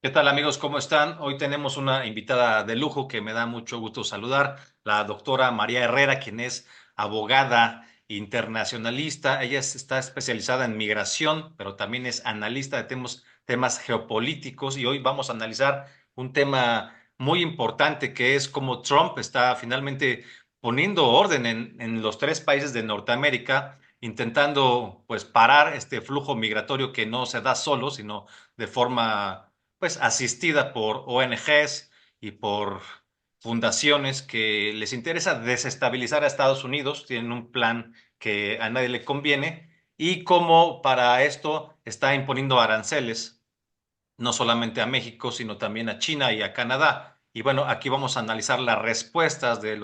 ¿Qué tal amigos? ¿Cómo están? Hoy tenemos una invitada de lujo que me da mucho gusto saludar, la doctora María Herrera, quien es abogada internacionalista. Ella está especializada en migración, pero también es analista de temas geopolíticos y hoy vamos a analizar un tema muy importante que es cómo Trump está finalmente poniendo orden en los tres países de Norteamérica, intentando pues parar este flujo migratorio que no se da solo, sino de forma pues asistida por ONGs y por fundaciones que les interesa desestabilizar a Estados Unidos, tienen un plan que a nadie le conviene y como para esto está imponiendo aranceles, no solamente a México, sino también a China y a Canadá. Y bueno, aquí vamos a analizar las respuestas de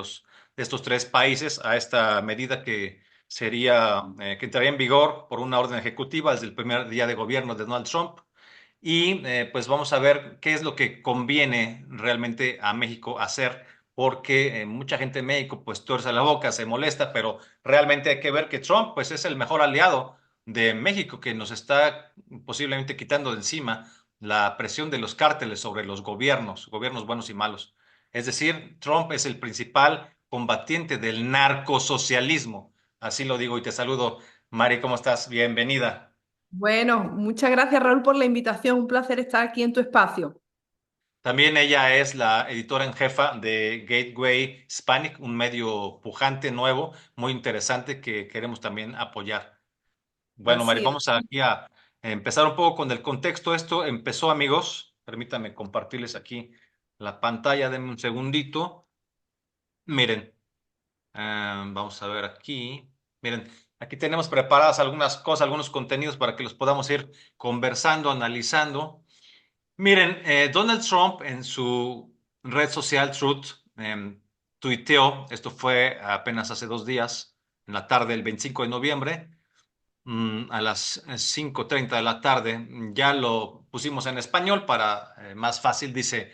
estos tres países a esta medida que entraría en vigor por una orden ejecutiva desde el primer día de gobierno de Donald Trump. Y pues vamos a ver qué es lo que conviene realmente a México hacer, porque mucha gente en México pues tuerce la boca, se molesta, pero realmente hay que ver que Trump pues es el mejor aliado de México, que nos está posiblemente quitando de encima la presión de los cárteles sobre los gobiernos buenos y malos. Es decir, Trump es el principal combatiente del narcosocialismo. Así lo digo y te saludo. Mari, ¿cómo estás? Bienvenida. Bueno, muchas gracias Raúl por la invitación. Un placer estar aquí en tu espacio. También ella es la editora en jefa de Gateway Hispanic, un medio pujante, nuevo, muy interesante que queremos también apoyar. Bueno, Mari, Así es. vamos aquí a empezar un poco con el contexto. Esto empezó, amigos. Permítanme compartirles aquí la pantalla. Denme un segundito. Miren, vamos a ver aquí. Miren, aquí tenemos preparadas algunas cosas, algunos contenidos para que los podamos ir conversando, analizando. Miren, Donald Trump en su red social Truth tuiteó, esto fue apenas hace 2 días, en la tarde del 25 de noviembre, a las 5:30 de la tarde, ya lo pusimos en español para más fácil, dice,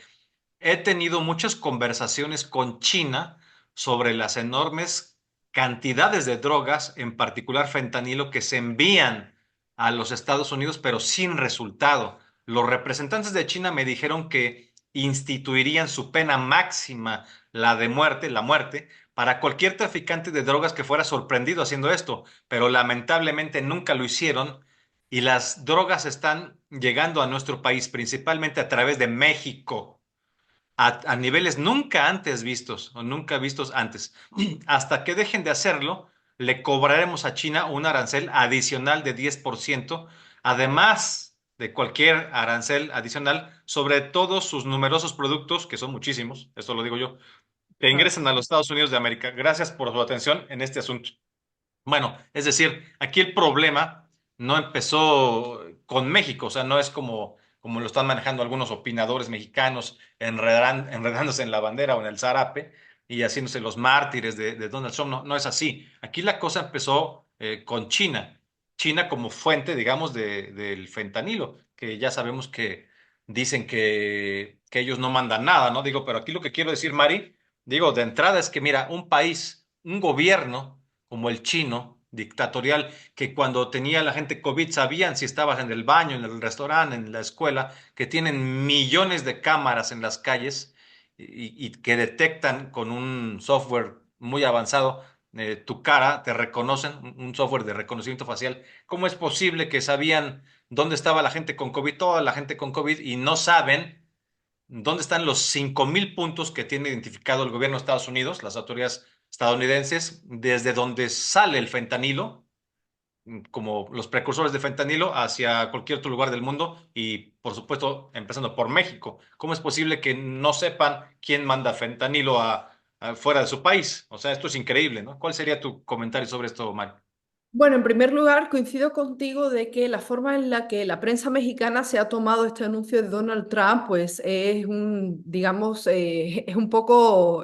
he tenido muchas conversaciones con China sobre las enormes cantidades de drogas, en particular fentanilo, que se envían a los Estados Unidos, pero sin resultado. Los representantes de China me dijeron que instituirían su pena máxima, la muerte, para cualquier traficante de drogas que fuera sorprendido haciendo esto, pero lamentablemente nunca lo hicieron y las drogas están llegando a nuestro país principalmente a través de México a niveles nunca antes vistos o nunca vistos antes. Hasta que dejen de hacerlo, le cobraremos a China un arancel adicional de 10%, además de cualquier arancel adicional sobre todos sus numerosos productos, que son muchísimos, esto lo digo yo, que Claro. ingresen a los Estados Unidos de América. Gracias por su atención en este asunto. Bueno, es decir, aquí el problema no empezó con México, o sea, no es como lo están manejando algunos opinadores mexicanos, enredándose en la bandera o en el zarape y haciéndose los mártires de Donald Trump. No, no es así. Aquí la cosa empezó con China. China como fuente, digamos, del fentanilo, que ya sabemos que dicen que ellos no mandan nada, ¿no? Digo, pero aquí lo que quiero decir, Mari, digo, de entrada es que, mira, un país, un gobierno como el chino, dictatorial, que cuando tenía la gente COVID sabían si estabas en el baño, en el restaurante, en la escuela, que tienen millones de cámaras en las calles y que detectan con un software muy avanzado tu cara, te reconocen, un software de reconocimiento facial. ¿Cómo es posible que sabían dónde estaba la gente con COVID, toda la gente con COVID, y no saben dónde están los 5,000 puntos que tiene identificado el gobierno de Estados Unidos, las autoridades estadounidenses, desde donde sale el fentanilo, como los precursores de fentanilo, hacia cualquier otro lugar del mundo y, por supuesto, empezando por México? ¿Cómo es posible que no sepan quién manda fentanilo fuera de su país? O sea, esto es increíble, ¿no? ¿Cuál sería tu comentario sobre esto, Mario? Bueno, en primer lugar, coincido contigo de que la forma en la que la prensa mexicana se ha tomado este anuncio de Donald Trump, pues es digamos, es un poco,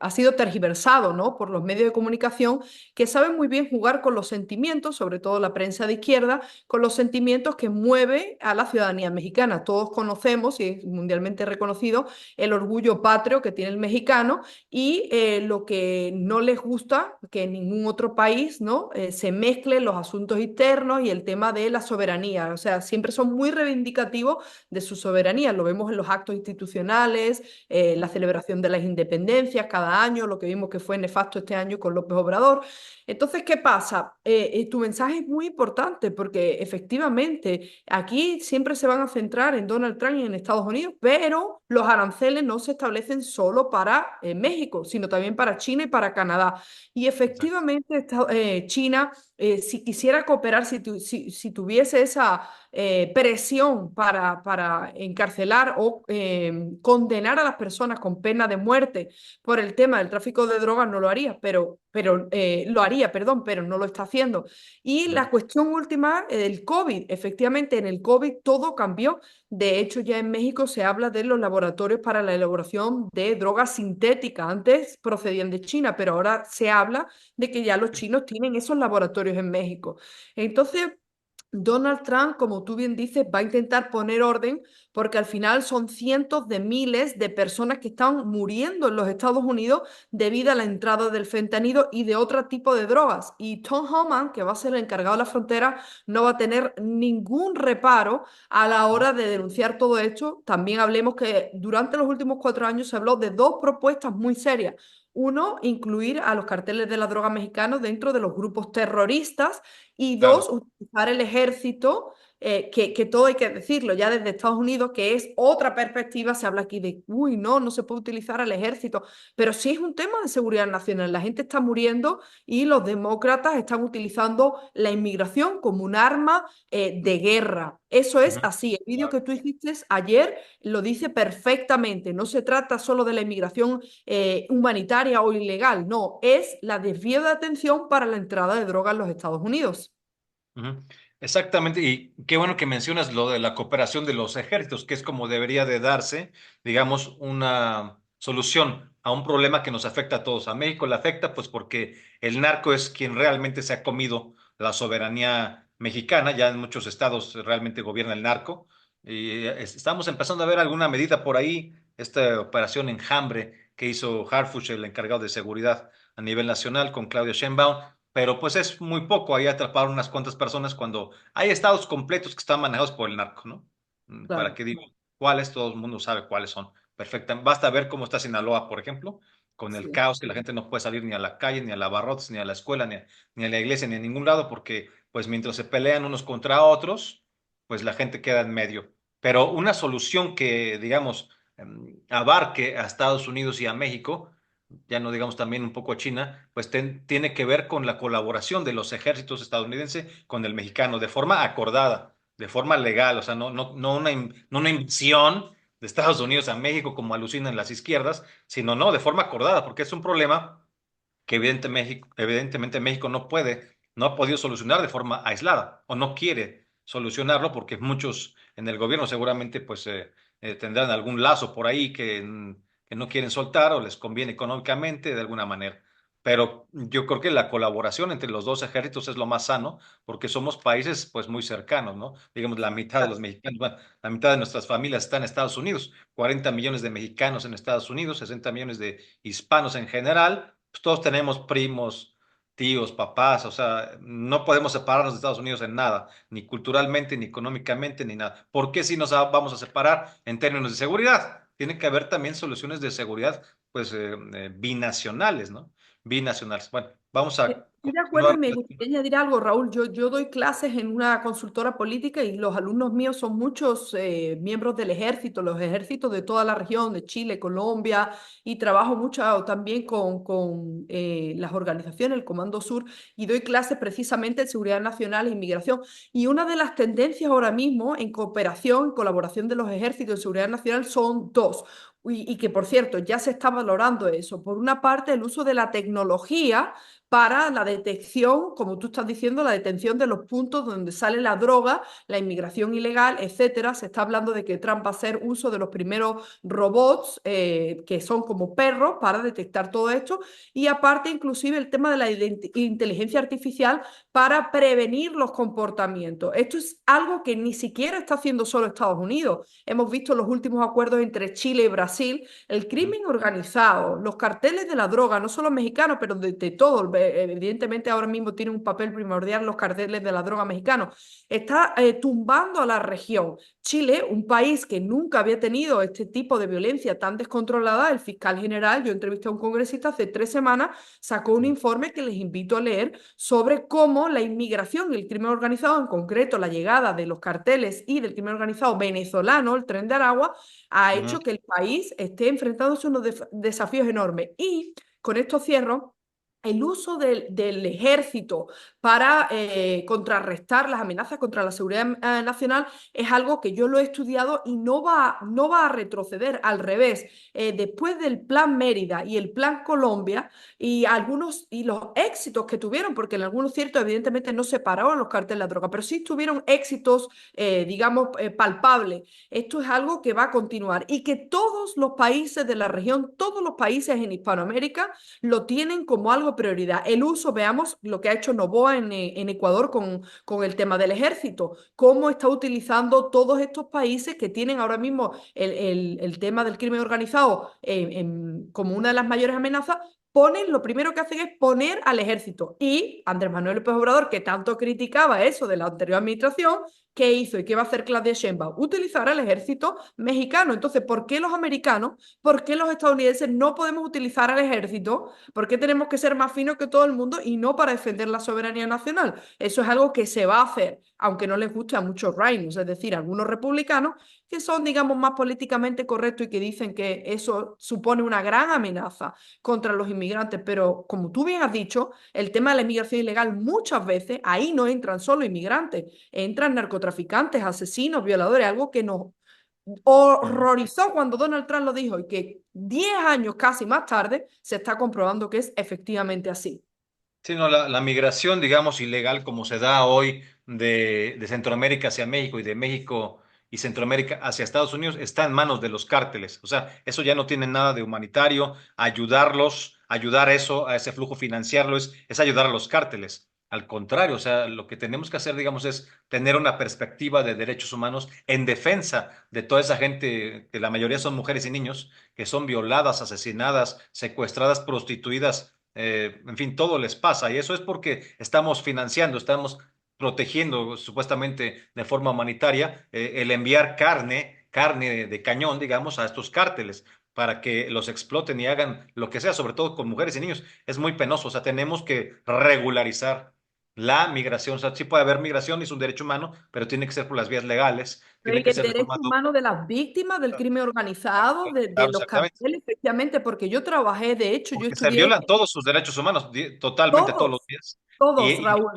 ha sido tergiversado, ¿no? Por los medios de comunicación que saben muy bien jugar con los sentimientos, sobre todo la prensa de izquierda, con los sentimientos que mueve a la ciudadanía mexicana. Todos conocemos y es mundialmente reconocido el orgullo patrio que tiene el mexicano y lo que no les gusta que en ningún otro país, ¿no? se mezclen los asuntos internos y el tema de la soberanía. O sea, siempre son muy reivindicativos de su soberanía. Lo vemos en los actos institucionales, la celebración de las independencias cada año, lo que vimos que fue nefasto este año con López Obrador. Entonces, ¿qué pasa? Tu mensaje es muy importante porque efectivamente aquí siempre se van a centrar en Donald Trump y en Estados Unidos, pero los aranceles no se establecen solo para México, sino también para China y para Canadá. Y Exacto. efectivamente China, si quisiera cooperar, si tuviese esa presión para encarcelar o condenar a las personas con pena de muerte por el tema del tráfico de drogas, no lo haría, pero lo haría, perdón, pero no lo está haciendo. Y Ujú. la cuestión última, el COVID, efectivamente en el COVID todo cambió. De hecho, ya en México se habla de los laboratorios para la elaboración de drogas sintéticas. Antes procedían de China, pero ahora se habla de que ya los chinos tienen esos laboratorios en México. Entonces, Donald Trump, como tú bien dices, va a intentar poner orden porque al final son cientos de miles de personas que están muriendo en los Estados Unidos debido a la entrada del fentanilo y de otro tipo de drogas. Y Tom Homan, que va a ser el encargado de la frontera, no va a tener ningún reparo a la hora de denunciar todo esto. También hablemos que durante los últimos 4 años se habló de dos propuestas muy serias. Uno, incluir a los carteles de la droga mexicanos dentro de los grupos terroristas y dos, Claro. utilizar el ejército, que todo hay que decirlo, ya desde Estados Unidos, que es otra perspectiva, se habla aquí de, uy, no, no se puede utilizar al ejército, pero sí es un tema de seguridad nacional, la gente está muriendo y los demócratas están utilizando la inmigración como un arma de guerra. Eso es Ujú. así. El vídeo Claro. que tú hiciste ayer lo dice perfectamente. No se trata solo de la inmigración humanitaria o ilegal, no, es la desvío de atención para la entrada de drogas en los Estados Unidos. Ujú. Exactamente, y qué bueno que mencionas lo de la cooperación de los ejércitos, que es como debería de darse, digamos, una solución a un problema que nos afecta a todos. A México le afecta, pues porque el narco es quien realmente se ha comido la soberanía mexicana, ya en muchos estados realmente gobierna el narco, y estamos empezando a ver alguna medida por ahí, esta operación Enjambre que hizo Harfuch, el encargado de seguridad a nivel nacional, con Claudio Sheinbaum, pero pues es muy poco, ahí atraparon unas cuantas personas cuando hay estados completos que están manejados por el narco, ¿no? ¿Para Claro, qué digo cuáles? Todo el mundo sabe cuáles son. Perfecta. Basta ver cómo está Sinaloa, por ejemplo, con el sí. caos que la gente no puede salir ni a la calle, ni a la barrotes, ni a la escuela, ni a la iglesia, ni a ningún lado, porque pues mientras se pelean unos contra otros, pues la gente queda en medio. Pero una solución que, digamos, abarque a Estados Unidos y a México, ya no digamos también un poco a China, pues tiene que ver con la colaboración de los ejércitos estadounidenses con el mexicano de forma acordada, de forma legal, o sea, no una invasión de Estados Unidos a México como alucinan las izquierdas, sino no, de forma acordada, porque es un problema que evidentemente México no ha podido solucionar de forma aislada o no quiere solucionarlo porque muchos en el gobierno seguramente pues tendrán algún lazo por ahí que no quieren soltar o les conviene económicamente de alguna manera. Pero yo creo que la colaboración entre los dos ejércitos es lo más sano porque somos países pues muy cercanos, ¿no? Digamos, la mitad de los mexicanos, bueno, la mitad de nuestras familias están en Estados Unidos, 40 millones de mexicanos en Estados Unidos, 60 millones de hispanos en general, pues todos tenemos primos, tíos, papás, o sea, no podemos separarnos de Estados Unidos en nada, ni culturalmente, ni económicamente, ni nada. ¿Por qué si vamos a separar en términos de seguridad? Tiene que haber también soluciones de seguridad, pues, binacionales, ¿no? Binacionales. Bueno, vamos a Estoy de acuerdo y continuar. me gustaría añadir algo, Raúl. Yo doy clases en una consultora política y los alumnos míos son muchos miembros del ejército, los ejércitos de toda la región, de Chile, Colombia, y trabajo mucho también con las organizaciones, el Comando Sur, y doy clases precisamente en seguridad nacional e inmigración. Y una de las tendencias ahora mismo en cooperación, en colaboración de los ejércitos de seguridad nacional son dos. Y que, por cierto, ya se está valorando eso. Por una parte, el uso de la tecnología para la detección, como tú estás diciendo, la detención de los puntos donde sale la droga, la inmigración ilegal, etcétera. Se está hablando de que Trump va a hacer uso de los primeros robots que son como perros para detectar todo esto y aparte inclusive el tema de la inteligencia artificial para prevenir los comportamientos. Esto es algo que ni siquiera está haciendo solo Estados Unidos. Hemos visto los últimos acuerdos entre Chile y Brasil, el crimen organizado, los carteles de la droga, no solo mexicanos, pero de todo evidentemente ahora mismo tienen un papel primordial los carteles de la droga mexicanos, está tumbando a la región. Chile, un país que nunca había tenido este tipo de violencia tan descontrolada, el fiscal general, yo entrevisté a un congresista hace 3 semanas, sacó un informe que les invito a leer sobre cómo la inmigración y el crimen organizado, en concreto la llegada de los carteles y del crimen organizado venezolano, el Tren de Aragua, ha Ujú. hecho que el país esté enfrentándose a unos desafíos enormes. Y con esto cierro. El uso del ejército para contrarrestar las amenazas contra la seguridad nacional es algo que yo lo he estudiado y no va a retroceder, al revés. Después del Plan Mérida y el Plan Colombia y los éxitos que tuvieron, porque en algunos ciertos evidentemente no se pararon los carteles de la droga, pero sí tuvieron éxitos, digamos, palpables. Esto es algo que va a continuar y que todos los países de la región, todos los países en Hispanoamérica lo tienen como algo prioridad. El uso, veamos lo que ha hecho Noboa en Ecuador con el tema del ejército, cómo está utilizando todos estos países que tienen ahora mismo el tema del crimen organizado como una de las mayores amenazas. Lo primero que hacen es poner al ejército. Y Andrés Manuel López Obrador, que tanto criticaba eso de la anterior administración, ¿qué hizo y qué va a hacer Claudia Sheinbaum? Utilizar al ejército mexicano. Entonces, ¿por qué los americanos, por qué los estadounidenses no podemos utilizar al ejército? ¿Por qué tenemos que ser más finos que todo el mundo y no para defender la soberanía nacional? Eso es algo que se va a hacer, aunque no les guste a muchos reinos, es decir, a algunos republicanos que son, digamos, más políticamente correctos y que dicen que eso supone una gran amenaza contra los inmigrantes. Pero como tú bien has dicho, el tema de la inmigración ilegal muchas veces ahí no entran solo inmigrantes, entran narcotraficantes, asesinos, violadores, algo que nos Ujú. horrorizó cuando Donald Trump lo dijo y que 10 años casi más tarde se está comprobando que es efectivamente así. Sí, no, la migración, digamos, ilegal como se da hoy de Centroamérica hacia México y de México y Centroamérica hacia Estados Unidos está en manos de los cárteles. O sea, eso ya no tiene nada de humanitario. Ayudarlos, ayudar eso, a ese flujo financiarlo es ayudar a los cárteles. Al contrario, o sea, lo que tenemos que hacer, digamos, es tener una perspectiva de derechos humanos en defensa de toda esa gente, que la mayoría son mujeres y niños, que son violadas, asesinadas, secuestradas, prostituidas, en fin, todo les pasa y eso es porque estamos financiando, estamos protegiendo supuestamente de forma humanitaria el enviar carne de cañón, digamos, a estos cárteles para que los exploten y hagan lo que sea, sobre todo con mujeres y niños. Es muy penoso, o sea, tenemos que regularizar la migración, o sea, sí puede haber migración, es un derecho humano, pero tiene que ser por las vías legales, tiene Y que el ser de derecho forma... humano de las víctimas del crimen organizado, de Claro, los exactamente. carteles, efectivamente, porque yo trabajé, de hecho, yo Porque se estudié violan todos sus derechos humanos, totalmente todos los todos, días. todos, Y Raúl.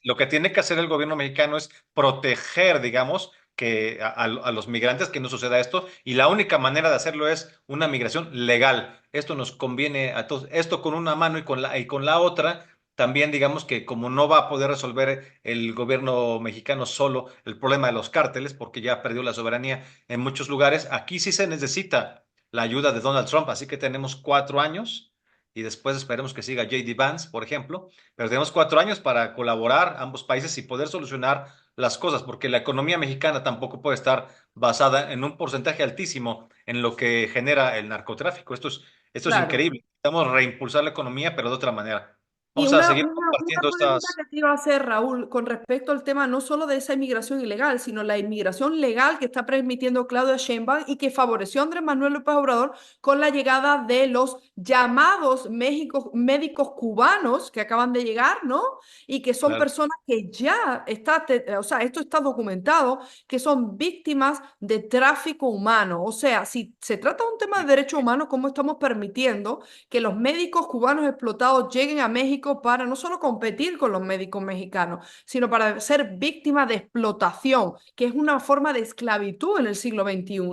lo que tiene que hacer el gobierno mexicano es proteger, digamos, que a los migrantes que no suceda esto. Y la única manera de hacerlo es una migración legal. Esto nos conviene a todos. Esto con una mano y con la otra, también digamos que como no va a poder resolver el gobierno mexicano solo el problema de los cárteles, porque ya perdió la soberanía en muchos lugares, aquí sí se necesita la ayuda de Donald Trump. Así que tenemos 4 años y después esperemos que siga JD Vance, por ejemplo, pero tenemos 4 años para colaborar ambos países y poder solucionar las cosas, porque la economía mexicana tampoco puede estar basada en un porcentaje altísimo en lo que genera el narcotráfico. Esto es Claro. increíble. Necesitamos reimpulsar la economía, pero de otra manera. Y Vamos a una, seguir una, una compartiendo pregunta estas. que te iba a hacer, Raúl, con respecto al tema no solo de esa inmigración ilegal, sino la inmigración legal que está permitiendo Claudia Sheinbaum y que favoreció a Andrés Manuel López Obrador con la llegada de los llamados médicos cubanos que acaban de llegar, ¿no? Y que son Claro. personas que ya o sea, esto está documentado, que son víctimas de tráfico humano. O sea, si se trata de un tema de derechos humanos, ¿cómo estamos permitiendo que los médicos cubanos explotados lleguen a México para no solo competir con los médicos mexicanos, sino para ser víctimas de explotación, que es una forma de esclavitud en el siglo XXI?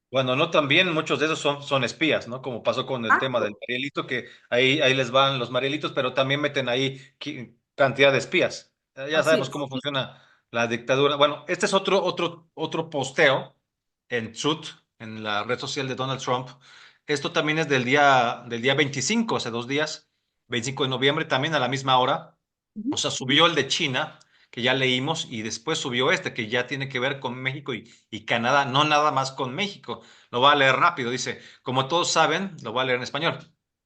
Bueno, no, también muchos de esos son espías, ¿no? Como pasó con el tema del Exacto. Marielito, que ahí les van los Marielitos, pero también meten ahí cantidad de espías. Ya Así sabemos es. cómo funciona la dictadura. Bueno, este es otro posteo en Truth, en la red social de Donald Trump. Esto también es del día 25, hace 2 días, 25 de noviembre, también a la misma hora. O Ujú. sea, subió el de China, que ya leímos, y después subió este, que ya tiene que ver con México y Canadá, no nada más con México. Lo voy a leer rápido, dice, como todos saben, lo voy a leer en español.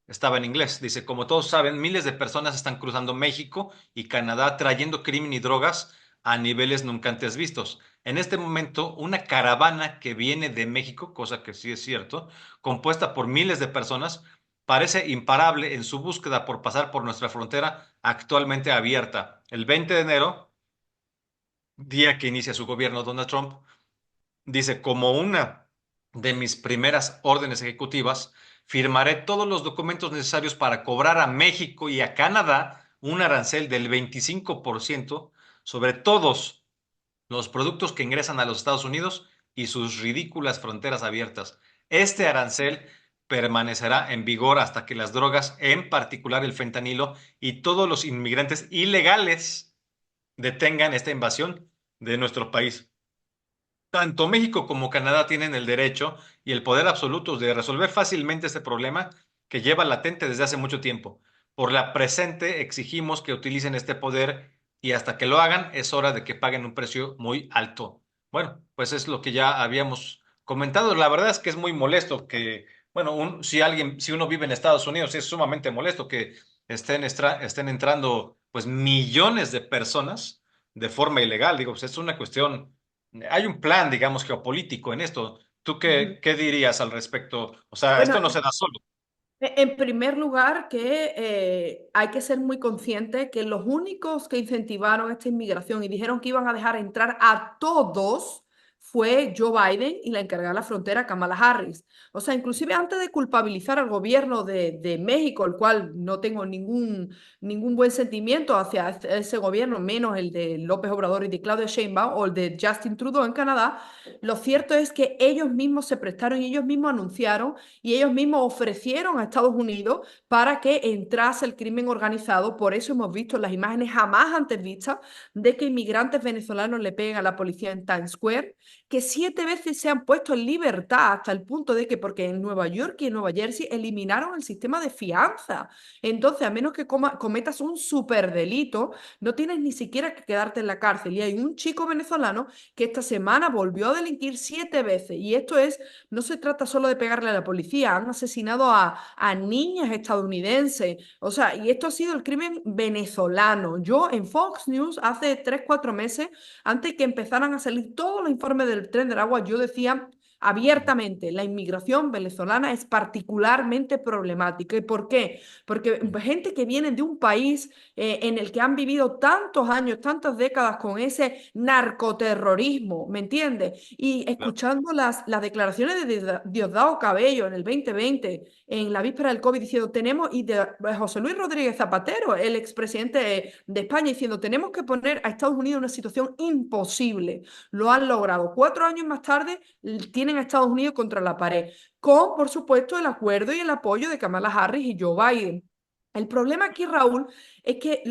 estaba en inglés. Dice, como todos saben, miles de personas están cruzando México y Canadá trayendo crimen y drogas a niveles nunca antes vistos. En este momento, una caravana que viene de México, cosa que sí es cierto, compuesta por miles de personas, parece imparable en su búsqueda por pasar por nuestra frontera actualmente abierta. El 20 de enero, día que inicia su gobierno Donald Trump, dice, como una de mis primeras órdenes ejecutivas, firmaré todos los documentos necesarios para cobrar a México y a Canadá un arancel del 25% sobre todos los productos que ingresan a los Estados Unidos y sus ridículas fronteras abiertas. Este arancel permanecerá en vigor hasta que las drogas, en particular el fentanilo y todos los inmigrantes ilegales detengan esta invasión de nuestro país. Tanto México como Canadá tienen el derecho y el poder absolutos de resolver fácilmente este problema que lleva latente desde hace mucho tiempo. Por la presente exigimos que utilicen este poder y hasta que lo hagan es hora de que paguen un precio muy alto. Bueno, pues es lo que ya habíamos comentado. La verdad es que es muy molesto que, bueno, si uno vive en Estados Unidos, es sumamente molesto que estén entrando pues millones de personas de forma ilegal. Digo, pues es una cuestión, hay un plan, digamos, geopolítico en esto. ¿Tú Ujú. qué dirías al respecto? O sea, Bueno, esto no se da solo. en primer lugar, que hay que ser muy consciente que los únicos que incentivaron esta inmigración y dijeron que iban a dejar entrar a todos fue Joe Biden y la encargada de la frontera, Kamala Harris. O sea, inclusive antes de culpabilizar al gobierno de México, el cual no tengo ningún buen sentimiento hacia ese gobierno, menos el de López Obrador y de Claudia Sheinbaum o el de Justin Trudeau en Canadá, lo cierto es que ellos mismos se prestaron y ellos mismos anunciaron y ellos mismos ofrecieron a Estados Unidos para que entrase el crimen organizado. Por eso hemos visto las imágenes jamás antes vistas de que inmigrantes venezolanos le peguen a la policía en Times Square, que 7 veces se han puesto en libertad hasta el punto de que, porque en Nueva York y en Nueva Jersey eliminaron el sistema de fianza. Entonces, a menos que cometas un superdelito, no tienes ni siquiera que quedarte en la cárcel. Y hay un chico venezolano que esta semana volvió a delinquir 7 veces. Y esto es, no se trata solo de pegarle a la policía, han asesinado a niñas estadounidenses. O sea, y esto ha sido el crimen venezolano. Yo en Fox News hace 3, 4 meses, antes que empezaran a salir todos los informes del Tren del Agua, yo decía abiertamente, la inmigración venezolana es particularmente problemática. ¿Y por qué? Porque gente que viene de un país en el que han vivido tantos años, tantas décadas con ese narcoterrorismo, ¿me entiendes? Y Claro. escuchando las declaraciones de Diosdado Cabello en el 2020, en la víspera del COVID, diciendo, tenemos, y de José Luis Rodríguez Zapatero, el expresidente de España, diciendo, tenemos que poner a Estados Unidos en una situación imposible. Lo han logrado. 4 años más tarde, tienen a Estados Unidos contra la pared, con, por supuesto, el acuerdo y el apoyo de Kamala Harris y Joe Biden. El problema aquí, Raúl, es que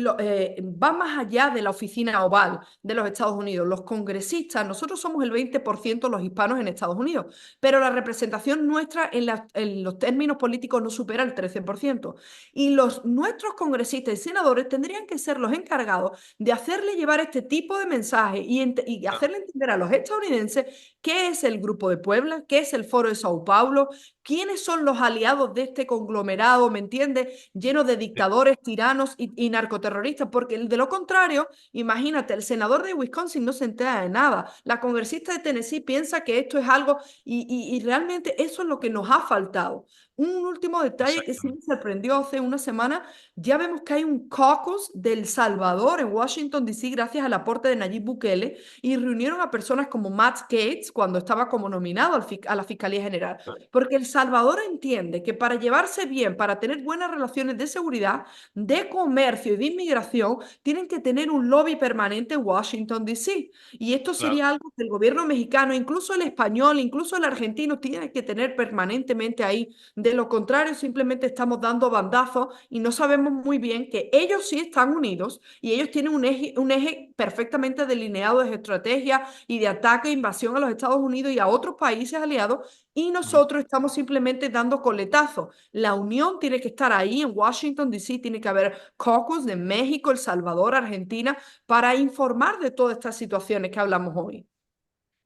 va más allá de la oficina oval de los Estados Unidos. Los congresistas, nosotros somos el 20% los hispanos en Estados Unidos, pero la representación nuestra en los términos políticos no supera el 13%. Y nuestros congresistas y senadores tendrían que ser los encargados de hacerle llevar este tipo de mensaje y hacerle entender a los estadounidenses qué es el Grupo de Puebla, qué es el Foro de Sao Paulo, quiénes son los aliados de este conglomerado, ¿me entiendes? Lleno de Sí, dictadores, tiranos y narcoterroristas, porque de lo contrario, imagínate, el senador de Wisconsin no se entera de nada, la congresista de Tennessee piensa que esto es algo y realmente eso es lo que nos ha faltado. Un último detalle que sí me exactamente. sorprendió hace una semana, ya vemos que hay un caucus del Salvador en Washington, D.C., gracias al aporte de Nayib Bukele, y reunieron a personas como Matt Gaetz cuando estaba como nominado a la Fiscalía General. Porque El Salvador entiende que para llevarse bien, para tener buenas relaciones de seguridad, de comercio y de inmigración, tienen que tener un lobby permanente en Washington, D.C. Y esto Claro. sería algo que el gobierno mexicano, incluso el español, incluso el argentino, tiene que tener permanentemente ahí. De lo contrario, simplemente estamos dando bandazos y no sabemos muy bien que ellos sí están unidos y ellos tienen un eje perfectamente delineado de estrategia y de ataque e invasión a los Estados Unidos y a otros países aliados, y Ujú. nosotros estamos simplemente dando coletazos. La unión tiene que estar ahí en Washington, D.C., tiene que haber caucus de México, El Salvador, Argentina, para informar de todas estas situaciones que hablamos hoy.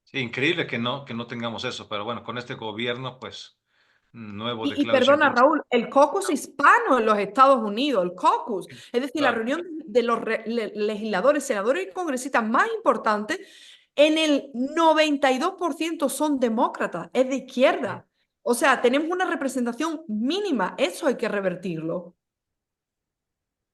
Sí, increíble que no tengamos eso, pero bueno, con este gobierno, pues. nuevo de Y Claudia perdona, Sheinbaum. Raúl, el caucus hispano en los Estados Unidos, el caucus, es decir, la Claro. reunión de los legisladores, senadores y congresistas más importantes, en el 92% son demócratas, es de izquierda. O sea, tenemos una representación mínima, eso hay que revertirlo.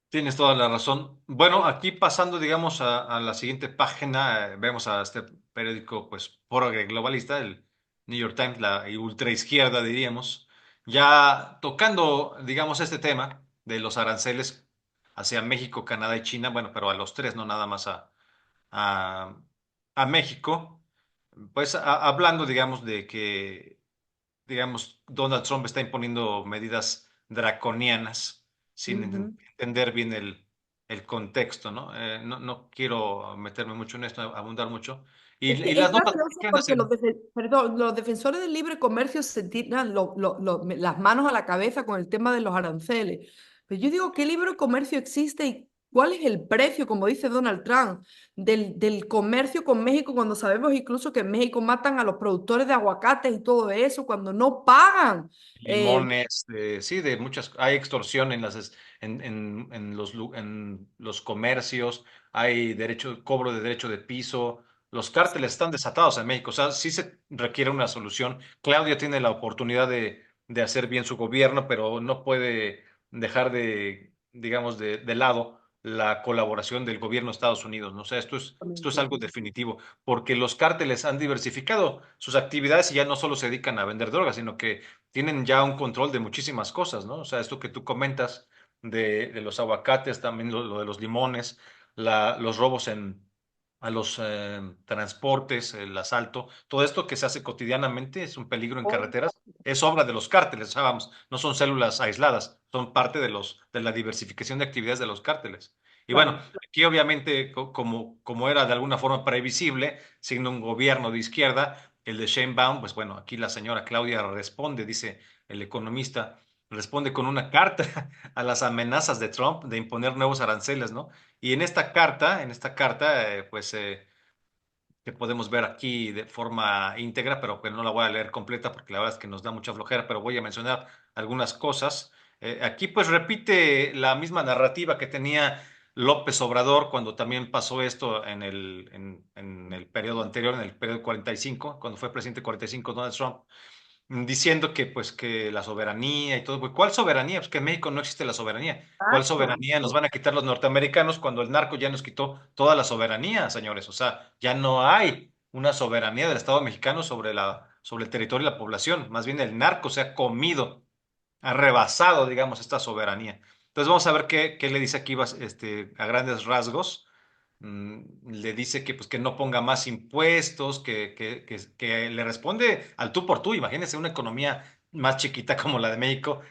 Tienes toda la razón. Bueno, aquí pasando, digamos, a la siguiente página, vemos a este periódico, pues, progre globalista, el New York Times, la ultraizquierda, diríamos, ya tocando, digamos, este tema de los aranceles hacia México, Canadá y China, bueno, pero a los tres, no nada más a, a México, pues hablando, digamos, de que digamos, Donald Trump está imponiendo medidas draconianas sin Ujú. entender bien el contexto, ¿no? No quiero meterme mucho en esto, abundar mucho. Y Es las notas gracioso mexicanas porque en... perdón, los defensores del libre comercio se tiran las manos a la cabeza con el tema de los aranceles. Pero yo digo, ¿qué libre comercio existe y cuál es el precio, como dice Donald Trump, del comercio con México cuando sabemos incluso que en México matan a los productores de aguacates y todo eso, cuando no pagan? Eh, Limones, sí, de muchas, hay extorsión en en los comercios, hay derecho, cobro de derecho de piso, los cárteles están desatados en México, o sea, sí se requiere una solución. Claudia tiene la oportunidad de hacer bien su gobierno, pero no puede dejar digamos, de lado la colaboración del gobierno de Estados Unidos, ¿no? O sea, esto es algo definitivo porque los cárteles han diversificado sus actividades y ya no solo se dedican a vender drogas, sino que tienen ya un control de muchísimas cosas, ¿no? O sea, esto que tú comentas de los aguacates, también lo de los limones, los robos a los transportes, el asalto, todo esto que se hace cotidianamente es un peligro en carreteras, es obra de los cárteles, o sea, vamos, no son células aisladas, son parte de la diversificación de actividades de los cárteles. Y bueno, claro. aquí obviamente, como era de alguna forma previsible, siendo un gobierno de izquierda, el de Sheinbaum, pues bueno, aquí la señora Claudia responde, dice el economista, responde con una carta a las amenazas de Trump de imponer nuevos aranceles, ¿no? Y en esta carta, que podemos ver aquí de forma íntegra, pero que no la voy a leer completa porque la verdad es que nos da mucha flojera, pero voy a mencionar algunas cosas. Aquí pues repite la misma narrativa que tenía López Obrador cuando también pasó esto en el periodo anterior, en el periodo 45, cuando fue presidente 45 Donald Trump, diciendo que pues que la soberanía y todo, pues, ¿cuál soberanía? Pues que en México no existe la soberanía. ¿Cuál Exacto. soberanía nos van a quitar los norteamericanos cuando el narco ya nos quitó toda la soberanía, señores? O sea, ya no hay una soberanía del Estado mexicano sobre el territorio y la población. Más bien el narco se ha comido, ha rebasado, digamos, esta soberanía. Entonces vamos a ver qué le dice aquí a grandes rasgos. Le dice que, pues, que no ponga más impuestos, que le responde al tú por tú. Imagínense una economía más chiquita como la de México,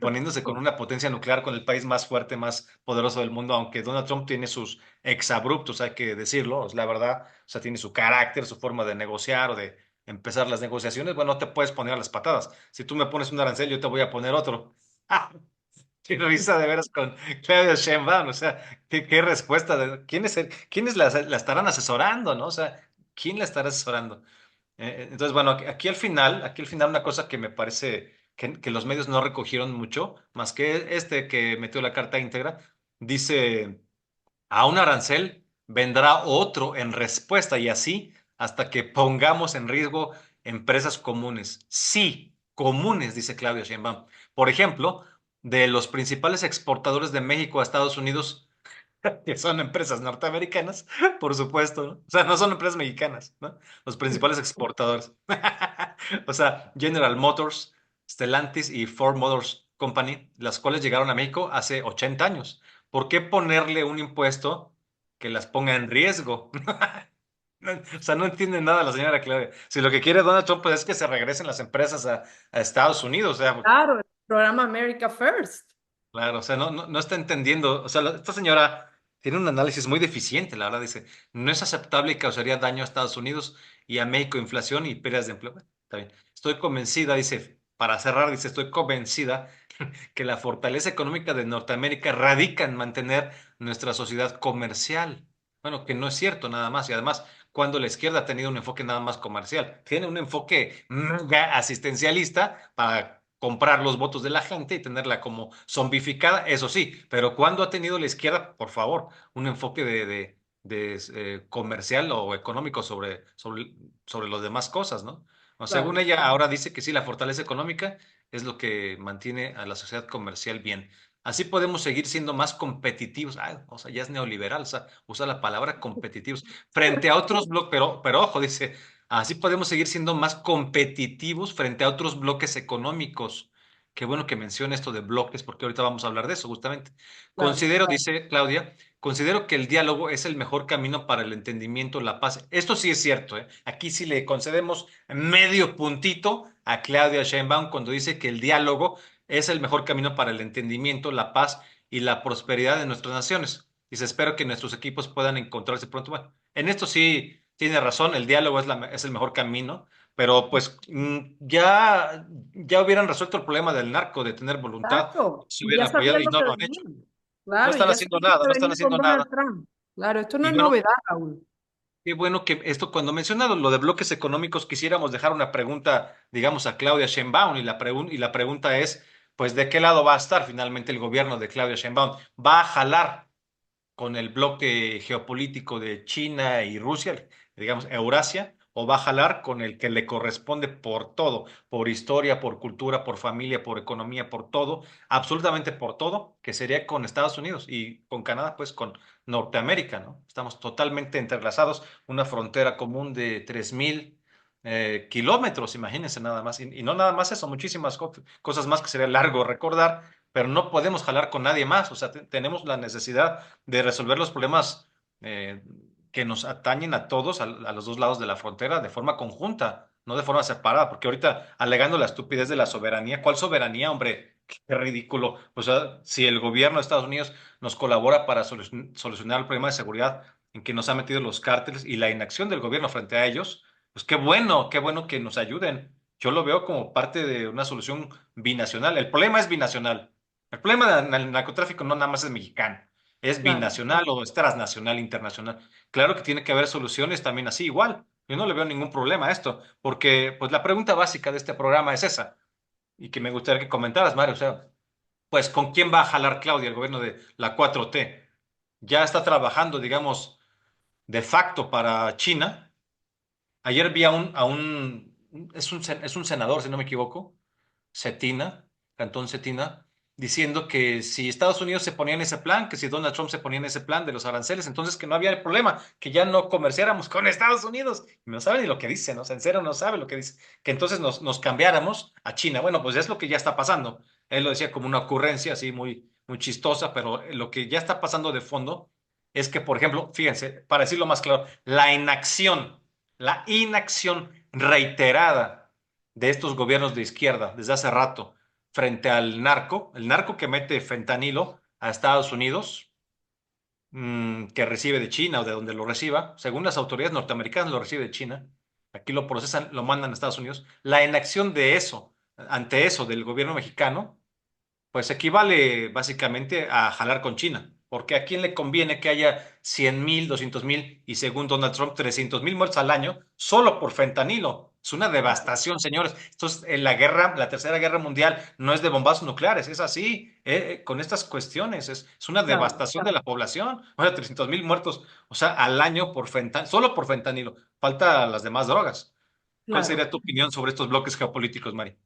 poniéndose con una potencia nuclear, con el país más fuerte, más poderoso del mundo, aunque Donald Trump tiene sus exabruptos, hay que decirlo, es la verdad, o sea, tiene su carácter, su forma de negociar o de empezar las negociaciones, bueno, no te puedes poner a las patadas. Si tú me pones un arancel, yo te voy a poner otro. Qué risa de veras con Claudia Sheinbaum, o sea, qué respuesta, quiénes la estarán asesorando, ¿no? O sea, ¿quién la estará asesorando? Entonces, bueno, aquí al final una cosa que me parece que los medios no recogieron mucho, más que este que metió la carta íntegra, dice, a un arancel vendrá otro en respuesta y así hasta que pongamos en riesgo empresas comunes. Sí, comunes, dice Claudia Sheinbaum. Por ejemplo, de los principales exportadores de México a Estados Unidos, que son empresas norteamericanas, por supuesto, ¿no? O sea, no son empresas mexicanas, ¿no? Los principales exportadores. O sea, General Motors, Stellantis y Ford Motors Company, las cuales llegaron a México hace 80 años. ¿Por qué ponerle un impuesto que las ponga en riesgo? O sea, no entiende nada la señora Claudia. Si lo que quiere Donald Trump pues, es que se regresen las empresas a Estados Unidos, o sea, Claro, el programa America First. claro, o sea, no está entendiendo. O sea, esta señora tiene un análisis muy deficiente, la verdad. Dice, no es aceptable y causaría daño a Estados Unidos y a México, inflación y pérdidas de empleo. Bueno, está bien. Estoy convencida, dice, para cerrar, dice, estoy convencida que la fortaleza económica de Norteamérica radica en mantener nuestra sociedad comercial. Bueno, que no es cierto nada más. Y además, cuando la izquierda ha tenido un enfoque nada más comercial. Tiene un enfoque mega asistencialista para comprar los votos de la gente y tenerla como zombificada, eso sí, pero cuando ha tenido la izquierda, por favor, un enfoque comercial o económico sobre las demás cosas, ¿no? O según Claro. ella, ahora dice que sí, la fortaleza económica es lo que mantiene a la sociedad comercial bien. Así podemos seguir siendo más competitivos. Ah, o sea, ya es neoliberal, o sea, usa la palabra competitivos frente a otros bloques, pero ojo, dice, así podemos seguir siendo más competitivos frente a otros bloques económicos. Qué bueno que mencione esto de bloques, porque ahorita vamos a hablar de eso, justamente. Claro. Considero, dice Claudia, considero que el diálogo es el mejor camino para el entendimiento, la paz. Esto sí es cierto, ¿eh? Aquí sí le concedemos medio puntito a Claudia Sheinbaum cuando dice que el diálogo es el mejor camino para el entendimiento, la paz y la prosperidad de nuestras naciones. Dice, espero que nuestros equipos puedan encontrarse pronto. Bueno, en esto sí tiene razón, el diálogo es el mejor camino, pero pues ya hubieran resuelto el problema del narco, de tener voluntad, Exacto. se Y ya hubieran apoyado sabían y lo no que lo han hecho. venían. No Claro, y están ya haciendo sabían lo nada, que no están venía con haciendo Donald nada. Trump. Claro, esto no Y es bueno, novedad, Raúl. qué bueno que esto, cuando mencionado lo de bloques económicos, quisiéramos dejar una pregunta, digamos, a Claudia Sheinbaum, y la pregunta es, pues, ¿de qué lado va a estar finalmente el gobierno de Claudia Sheinbaum? ¿Va a jalar con el bloque geopolítico de China y Rusia, digamos Eurasia, o va a jalar con el que le corresponde por todo, por historia, por cultura, por familia, por economía, por todo, absolutamente por todo, que sería con Estados Unidos y con Canadá, pues con Norteamérica, ¿no? Estamos totalmente entrelazados, una frontera común de 3.000 kilómetros, imagínense nada más, y no nada más eso, muchísimas cosas más que sería largo recordar, pero no podemos jalar con nadie más, o sea, tenemos la necesidad de resolver los problemas eh, que nos atañen a todos, a los dos lados de la frontera, de forma conjunta, no de forma separada, porque ahorita alegando la estupidez de la soberanía, ¿cuál soberanía, hombre? Qué ridículo. O sea, si el gobierno de Estados Unidos nos colabora para solucionar el problema de seguridad en que nos han metido los cárteles y la inacción del gobierno frente a ellos, pues qué bueno que nos ayuden. Yo lo veo como parte de una solución binacional. El problema es binacional. El problema del narcotráfico no nada más es mexicano, es Claro. binacional o es transnacional, internacional. Claro que tiene que haber soluciones también así, igual. Yo no le veo ningún problema a esto, porque pues la pregunta básica de este programa es esa, y que me gustaría que comentaras, Mario, o sea, pues ¿con quién va a jalar Claudia, el gobierno de la 4T? Ya está trabajando, digamos, de facto para China. Ayer vi es un senador, si no me equivoco, Cetina, Cantón Cetina, diciendo que si Estados Unidos se ponía en ese plan, que si Donald Trump se ponía en ese plan de los aranceles, entonces que no había problema, que ya no comerciáramos con Estados Unidos. Y no sabe ni lo que dice, ¿no? O sea, en serio no sabe lo que dice. Que entonces nos cambiáramos a China. Bueno, pues es lo que ya está pasando. Él lo decía como una ocurrencia así muy, muy chistosa, pero lo que ya está pasando de fondo es que, por ejemplo, fíjense, para decirlo más claro, la inacción reiterada de estos gobiernos de izquierda desde hace rato frente al narco, el narco que mete fentanilo a Estados Unidos, que recibe de China o de donde lo reciba, según las autoridades norteamericanas lo recibe de China, aquí lo procesan, lo mandan a Estados Unidos, la inacción de eso, ante eso del gobierno mexicano, pues equivale básicamente a jalar con China, porque a quién le conviene que haya 100.000, 200.000 y según Donald Trump 300.000 muertos al año solo por fentanilo. Es una devastación, señores. Esto es la guerra, la tercera guerra mundial no es de bombazos nucleares, es así, con estas cuestiones, es una Claro. devastación de la población. O sea, 300.000 muertos, o sea, al año por fentanilo, solo por fentanilo. Falta las demás drogas. ¿Cuál Claro. sería tu opinión sobre estos bloques geopolíticos, Mari?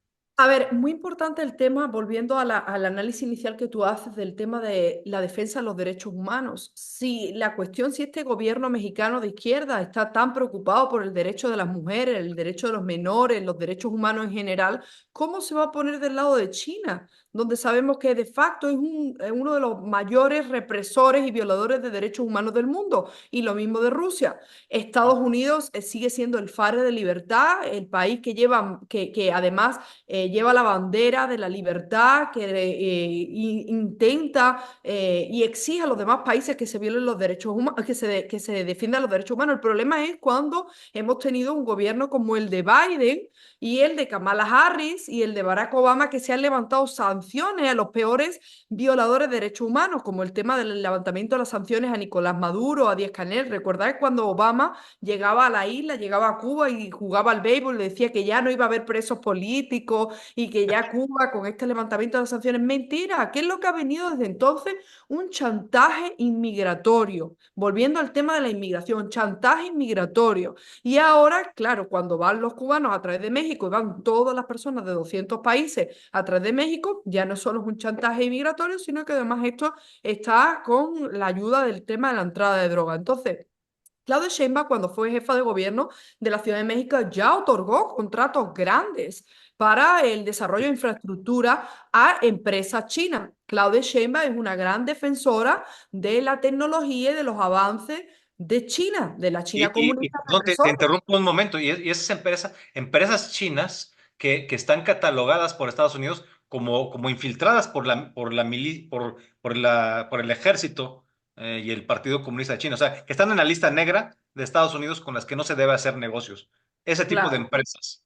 A ver, muy importante el tema, volviendo a al análisis inicial que tú haces del tema de la defensa de los derechos humanos. Si la cuestión, si este gobierno mexicano de izquierda está tan preocupado por el derecho de las mujeres, el derecho de los menores, los derechos humanos en general, ¿cómo se va a poner del lado de China, donde sabemos que de facto es uno de los mayores represores y violadores de derechos humanos del mundo? Y lo mismo de Rusia. Estados Unidos sigue siendo el faro de libertad, el país que lleva, que además lleva la bandera de la libertad, que intenta y exige a los demás países que se violen los derechos humanos, que se defiendan los derechos humanos. El problema es cuando hemos tenido un gobierno como el de Biden y el de Kamala Harris y el de Barack Obama, que se han levantado sanciones a los peores violadores de derechos humanos, como el tema del levantamiento de las sanciones a Nicolás Maduro, a Díaz-Canel. ¿Recordáis cuando Obama llegaba a la isla, llegaba a Cuba y jugaba al béisbol y decía que ya no iba a haber presos políticos y que ya Cuba con este levantamiento de las sanciones? Mentira. ¿Qué es lo que ha venido desde entonces? Un chantaje inmigratorio. Volviendo al tema de la inmigración, chantaje inmigratorio. Y ahora, claro, cuando van los cubanos a través de México y van todas las personas de 200 países a través de México, ya no solo es un chantaje inmigratorio, sino que además esto está con la ayuda del tema de la entrada de droga. Entonces, Claudia Sheinbaum, cuando fue jefa de gobierno de la Ciudad de México, ya otorgó contratos grandes para el desarrollo de infraestructura a empresas chinas. Claudia Sheinbaum es una gran defensora de la tecnología y de los avances de China, de la China Y comunista perdón, te represora. interrumpo un momento, y esas empresas chinas que están catalogadas por Estados Unidos como infiltradas por el ejército y el Partido Comunista de China, o sea, que están en la lista negra de Estados Unidos con las que no se debe hacer negocios. Ese tipo de Claro. empresas.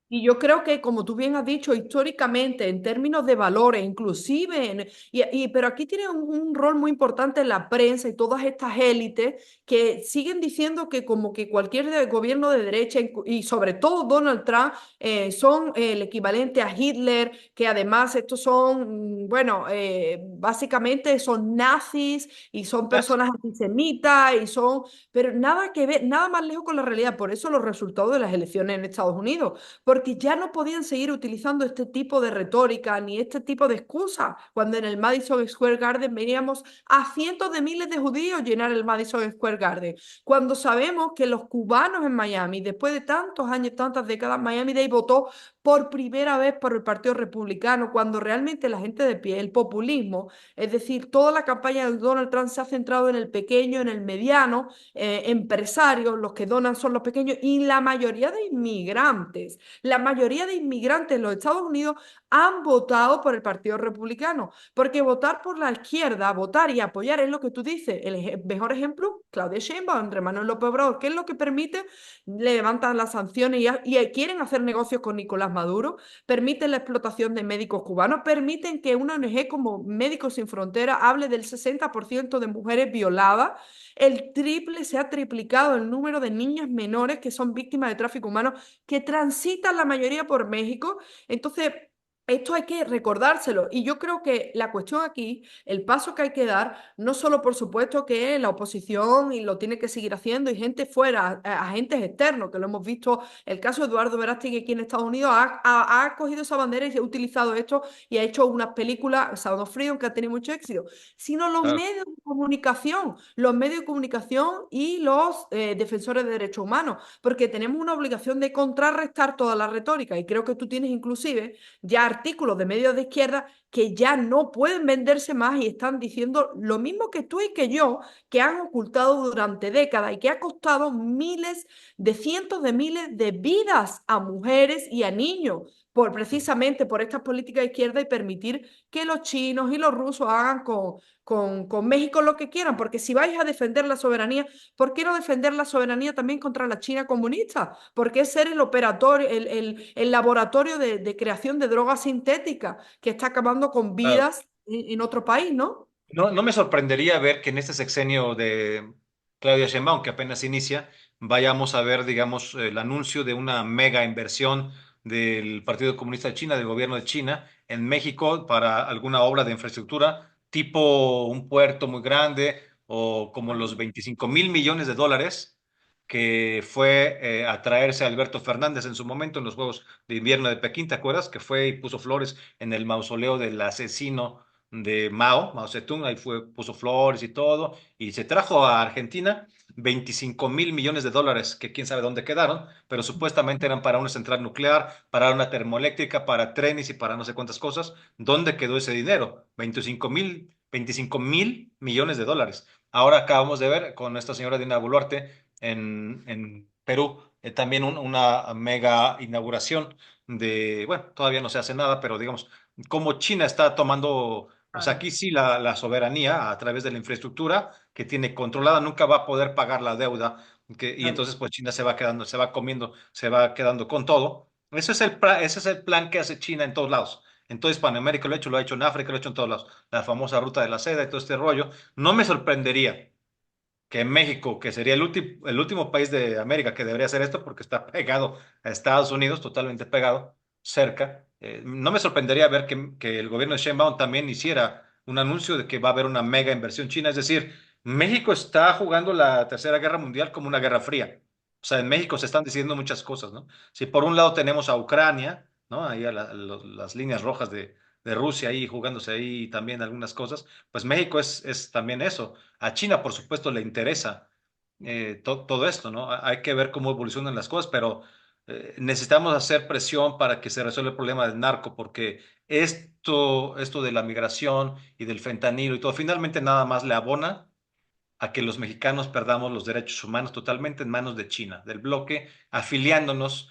Y yo creo que, como tú bien has dicho, históricamente, en términos de valores, inclusive, pero aquí tiene un rol muy importante la prensa y todas estas élites que siguen diciendo que como que cualquier gobierno de derecha y sobre todo Donald Trump son el equivalente a Hitler, que además estos son, bueno, básicamente son nazis y son personas antisemitas y son, pero nada que ver, nada más lejos con la realidad. Por eso los resultados de las elecciones en Estados Unidos porque ya no podían seguir utilizando este tipo de retórica ni este tipo de excusas, cuando en el Madison Square Garden veníamos a cientos de miles de judíos llenar el Madison Square Garden, cuando sabemos que los cubanos en Miami, después de tantos años, tantas décadas, Miami-Dade votó por primera vez por el Partido Republicano, cuando realmente la gente de pie, el populismo, es decir, toda la campaña de Donald Trump se ha centrado en el pequeño, en el mediano, empresarios, los que donan son los pequeños y la mayoría de inmigrantes. La mayoría de inmigrantes en los Estados Unidos han votado por el Partido Republicano, porque votar por la izquierda, votar y apoyar es lo que tú dices. El mejor ejemplo, Claudia Sheinbaum, Andrés Manuel López Obrador, ¿qué es lo que permite? Le levantan las sanciones y quieren hacer negocios con Nicolás Maduro, permiten la explotación de médicos cubanos, permiten que una ONG como Médicos Sin Fronteras hable del 60% de mujeres violadas, el triple, se ha triplicado el número de niñas menores que son víctimas de tráfico humano que transitan la mayoría por México. Entonces, esto hay que recordárselo. Y yo creo que la cuestión aquí, el paso que hay que dar, no solo por supuesto que la oposición y lo tiene que seguir haciendo y gente fuera, agentes externos, que lo hemos visto, el caso de Eduardo Verástegui aquí en Estados Unidos ha cogido esa bandera y ha utilizado esto y ha hecho unas películas, Sound of Freedom, que ha tenido mucho éxito, sino los medios de comunicación y los defensores de derechos humanos, porque tenemos una obligación de contrarrestar toda la retórica y creo que tú tienes inclusive ya artículos de medios de izquierda que ya no pueden venderse más y están diciendo lo mismo que tú y que yo, que han ocultado durante décadas y que ha costado miles de cientos de miles de vidas a mujeres y a niños por precisamente por estas políticas de izquierda y permitir que los chinos y los rusos hagan con México lo que quieran, porque si vais a defender la soberanía, ¿por qué no defender la soberanía también contra la China comunista? ¿Por qué ser el operatorio, el laboratorio de creación de drogas sintéticas que está acabando con Claro. vidas en otro país, ¿no? No, no me sorprendería ver que en este sexenio de Claudia Sheinbaum, que apenas inicia, vayamos a ver, digamos, el anuncio de una mega inversión del Partido Comunista de China, del gobierno de China, en México para alguna obra de infraestructura, tipo un puerto muy grande o como los 25.000 millones de dólares que fue a traerse Alberto Fernández en su momento en los Juegos de Invierno de Pekín, ¿te acuerdas? Que fue y puso flores en el mausoleo del asesino de Mao Zedong, ahí fue, puso flores y todo, y se trajo a Argentina 25.000 millones de dólares, que quién sabe dónde quedaron, pero supuestamente eran para una central nuclear, para una termoeléctrica, para trenes y para no sé cuántas cosas. ¿Dónde quedó ese dinero? 25.000 millones de dólares. Ahora acabamos de ver con esta señora Dina Boluarte en Perú, también una mega inauguración bueno, todavía no se hace nada, pero digamos, como China está tomando, o sea, Claro, aquí sí la soberanía a través de la infraestructura que tiene controlada, nunca va a poder pagar la deuda, y claro. entonces pues China se va quedando, se va comiendo, se va quedando con todo. Ese es el plan que hace China en todos lados. En toda Hispanoamérica lo ha hecho en África, lo ha hecho en todos lados. La famosa ruta de la seda y todo este rollo. No me sorprendería que México, que sería el último país de América que debería hacer esto porque está pegado a Estados Unidos, totalmente pegado, cerca. No me sorprendería ver que el gobierno de Sheinbaum también hiciera un anuncio de que va a haber una mega inversión china. Es decir, México está jugando la Tercera Guerra Mundial como una guerra fría. O sea, en México se están decidiendo muchas cosas, ¿no? Si por un lado tenemos a Ucrania, ¿no? Ahí las líneas rojas de Rusia ahí jugándose ahí también algunas cosas, pues México es también eso. A China, por supuesto, le interesa todo esto, ¿no? Hay que ver cómo evolucionan las cosas, pero necesitamos hacer presión para que se resuelva el problema del narco, porque esto de la migración y del fentanilo y todo, finalmente nada más le abona a que los mexicanos perdamos los derechos humanos totalmente en manos de China, del bloque, afiliándonos,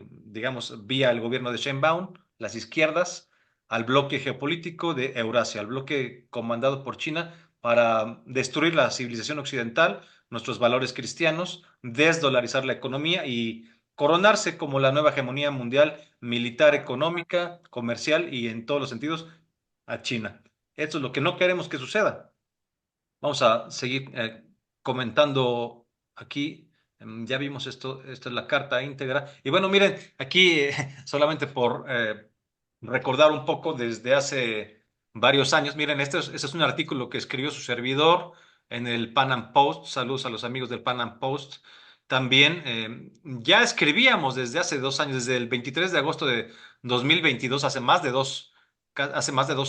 digamos, vía el gobierno de Sheinbaum, las izquierdas, al bloque geopolítico de Eurasia, al bloque comandado por China para destruir la civilización occidental, nuestros valores cristianos, desdolarizar la economía y coronarse como la nueva hegemonía mundial militar, económica, comercial y en todos los sentidos a China. Esto es lo que no queremos que suceda. Vamos a seguir comentando aquí. Ya vimos esto, esta es la carta íntegra. Y bueno, miren, aquí solamente por recordar un poco desde hace varios años, miren, este es un artículo que escribió su servidor en el Pan Am Post. Saludos a los amigos del Pan Am Post. También ya escribíamos desde hace 2 años, desde el 23 de agosto de 2022, hace más de 2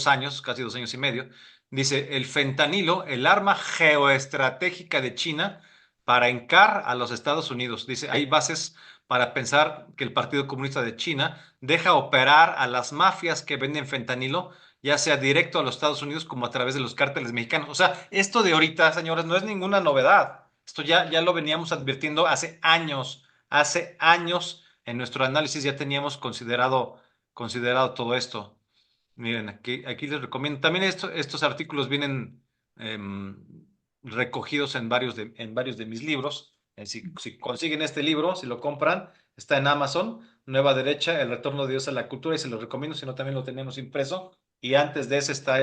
años, casi 2 años y medio. Dice, el fentanilo, el arma geoestratégica de China para hincar a los Estados Unidos. Dice, hay bases para pensar que el Partido Comunista de China deja operar a las mafias que venden fentanilo, ya sea directo a los Estados Unidos como a través de los cárteles mexicanos. O sea, esto de ahorita, señores, no es ninguna novedad. Esto ya lo veníamos advirtiendo hace años en nuestro análisis ya teníamos considerado todo esto. Miren, aquí les recomiendo. También estos artículos vienen em, recogidos en varios de mis libros. Si consiguen este libro, si lo compran, está en Amazon, Nueva Derecha, El Retorno de Dios a la Cultura, y se los recomiendo, si no también lo tenemos impreso. Y antes de ese está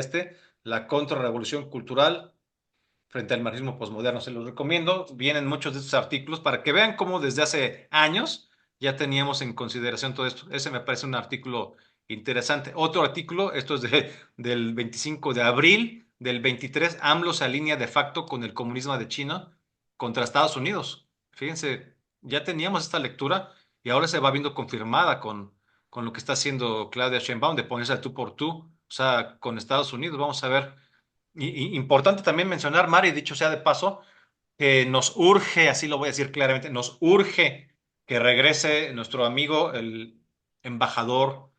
La Contrarrevolución Cultural frente al marxismo posmoderno. Se los recomiendo. Vienen muchos de estos artículos para que vean cómo desde hace años ya teníamos en consideración todo esto. Ese me parece un artículo interesante. Otro artículo, esto es del 25 de abril del 23, AMLO se alinea de facto con el comunismo de China contra Estados Unidos. Fíjense, ya teníamos esta lectura y ahora se va viendo confirmada con lo que está haciendo Claudia Sheinbaum de ponerse al tú por tú, o sea, con Estados Unidos. Vamos a ver. Importante también mencionar, Mari, dicho sea de paso, que nos urge, así lo voy a decir claramente, nos urge que regrese nuestro amigo, el embajador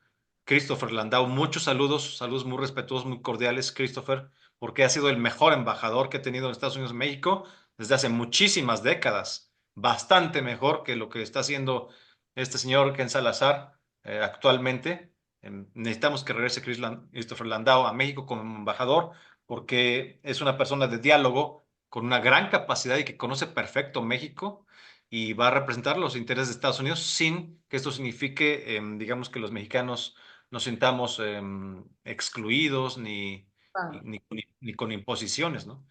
Christopher Landau. Muchos saludos, saludos muy respetuosos, muy cordiales, Christopher, porque ha sido el mejor embajador que he tenido en Estados Unidos y México desde hace muchísimas décadas. Bastante mejor que lo que está haciendo este señor Ken Salazar actualmente. Necesitamos que regrese Christopher Landau a México como embajador porque es una persona de diálogo con una gran capacidad y que conoce perfecto México y va a representar los intereses de Estados Unidos sin que esto signifique, digamos, que los mexicanos nos sintamos excluidos Claro. ni con imposiciones, ¿no?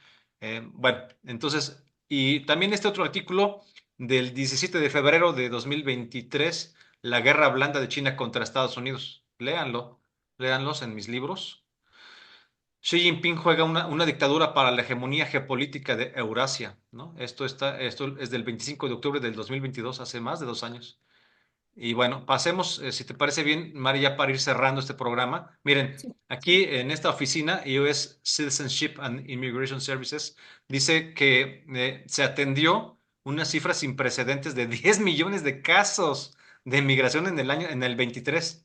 Bueno, entonces, y también este otro artículo del 17 de febrero de 2023, La guerra blanda de China contra Estados Unidos. Léanlos en mis libros. Xi Jinping juega una dictadura para la hegemonía geopolítica de Eurasia, ¿no? Esto es del 25 de octubre del 2022, hace más de 2 años. Y bueno, pasemos, si te parece bien, María, para ir cerrando este programa. Miren, Sí. aquí en esta oficina, US Citizenship and Immigration Services, dice que se atendió unas cifras sin precedentes de 10 millones de casos de inmigración en el 23.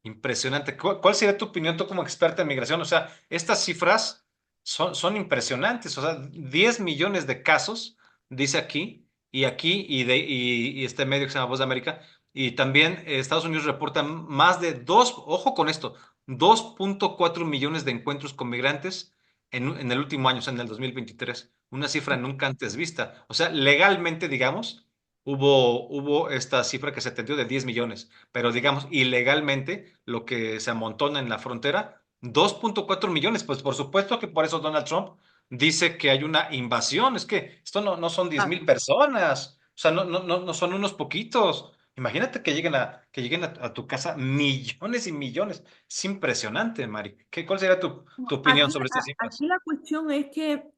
Impresionante. ¿Cuál sería tu opinión tú como experta en migración? O sea, estas cifras son impresionantes. O sea, 10 millones de casos, dice aquí, y aquí y este medio que se llama Voz de América, y también Estados Unidos reporta más de ojo con esto, 2.4 millones de encuentros con migrantes en el último año, o sea, en el 2023, una cifra nunca antes vista. O sea, legalmente, digamos, hubo esta cifra que se atendió de 10 millones, pero digamos, ilegalmente, lo que se amontona en la frontera, 2.4 millones. Pues por supuesto que por eso Donald Trump dice que hay una invasión. Es que esto no son 10,000 personas, o sea, no son unos poquitos. Imagínate que lleguen a tu casa millones y millones. Es impresionante, Mari. ¿Cuál sería tu opinión Aquí, sobre estas cifras? aquí la cuestión es que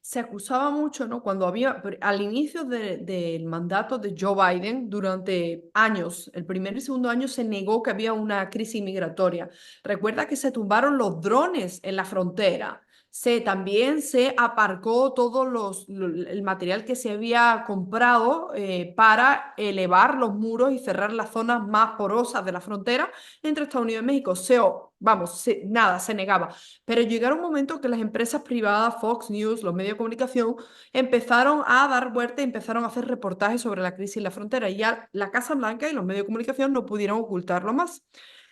se acusaba mucho, ¿no? Cuando había, al inicio del mandato de Joe Biden, durante años, el primer y segundo año, se negó que había una crisis migratoria. Recuerda que se tumbaron los drones en la frontera. También se aparcó todo el material que se había comprado para elevar los muros y cerrar las zonas más porosas de la frontera entre Estados Unidos y México. Vamos, nada, se negaba. Pero llegaron un momento que las empresas privadas, Fox News, los medios de comunicación, empezaron a dar vuelta y empezaron a hacer reportajes sobre la crisis en la frontera. Y ya la Casa Blanca y los medios de comunicación no pudieron ocultarlo más.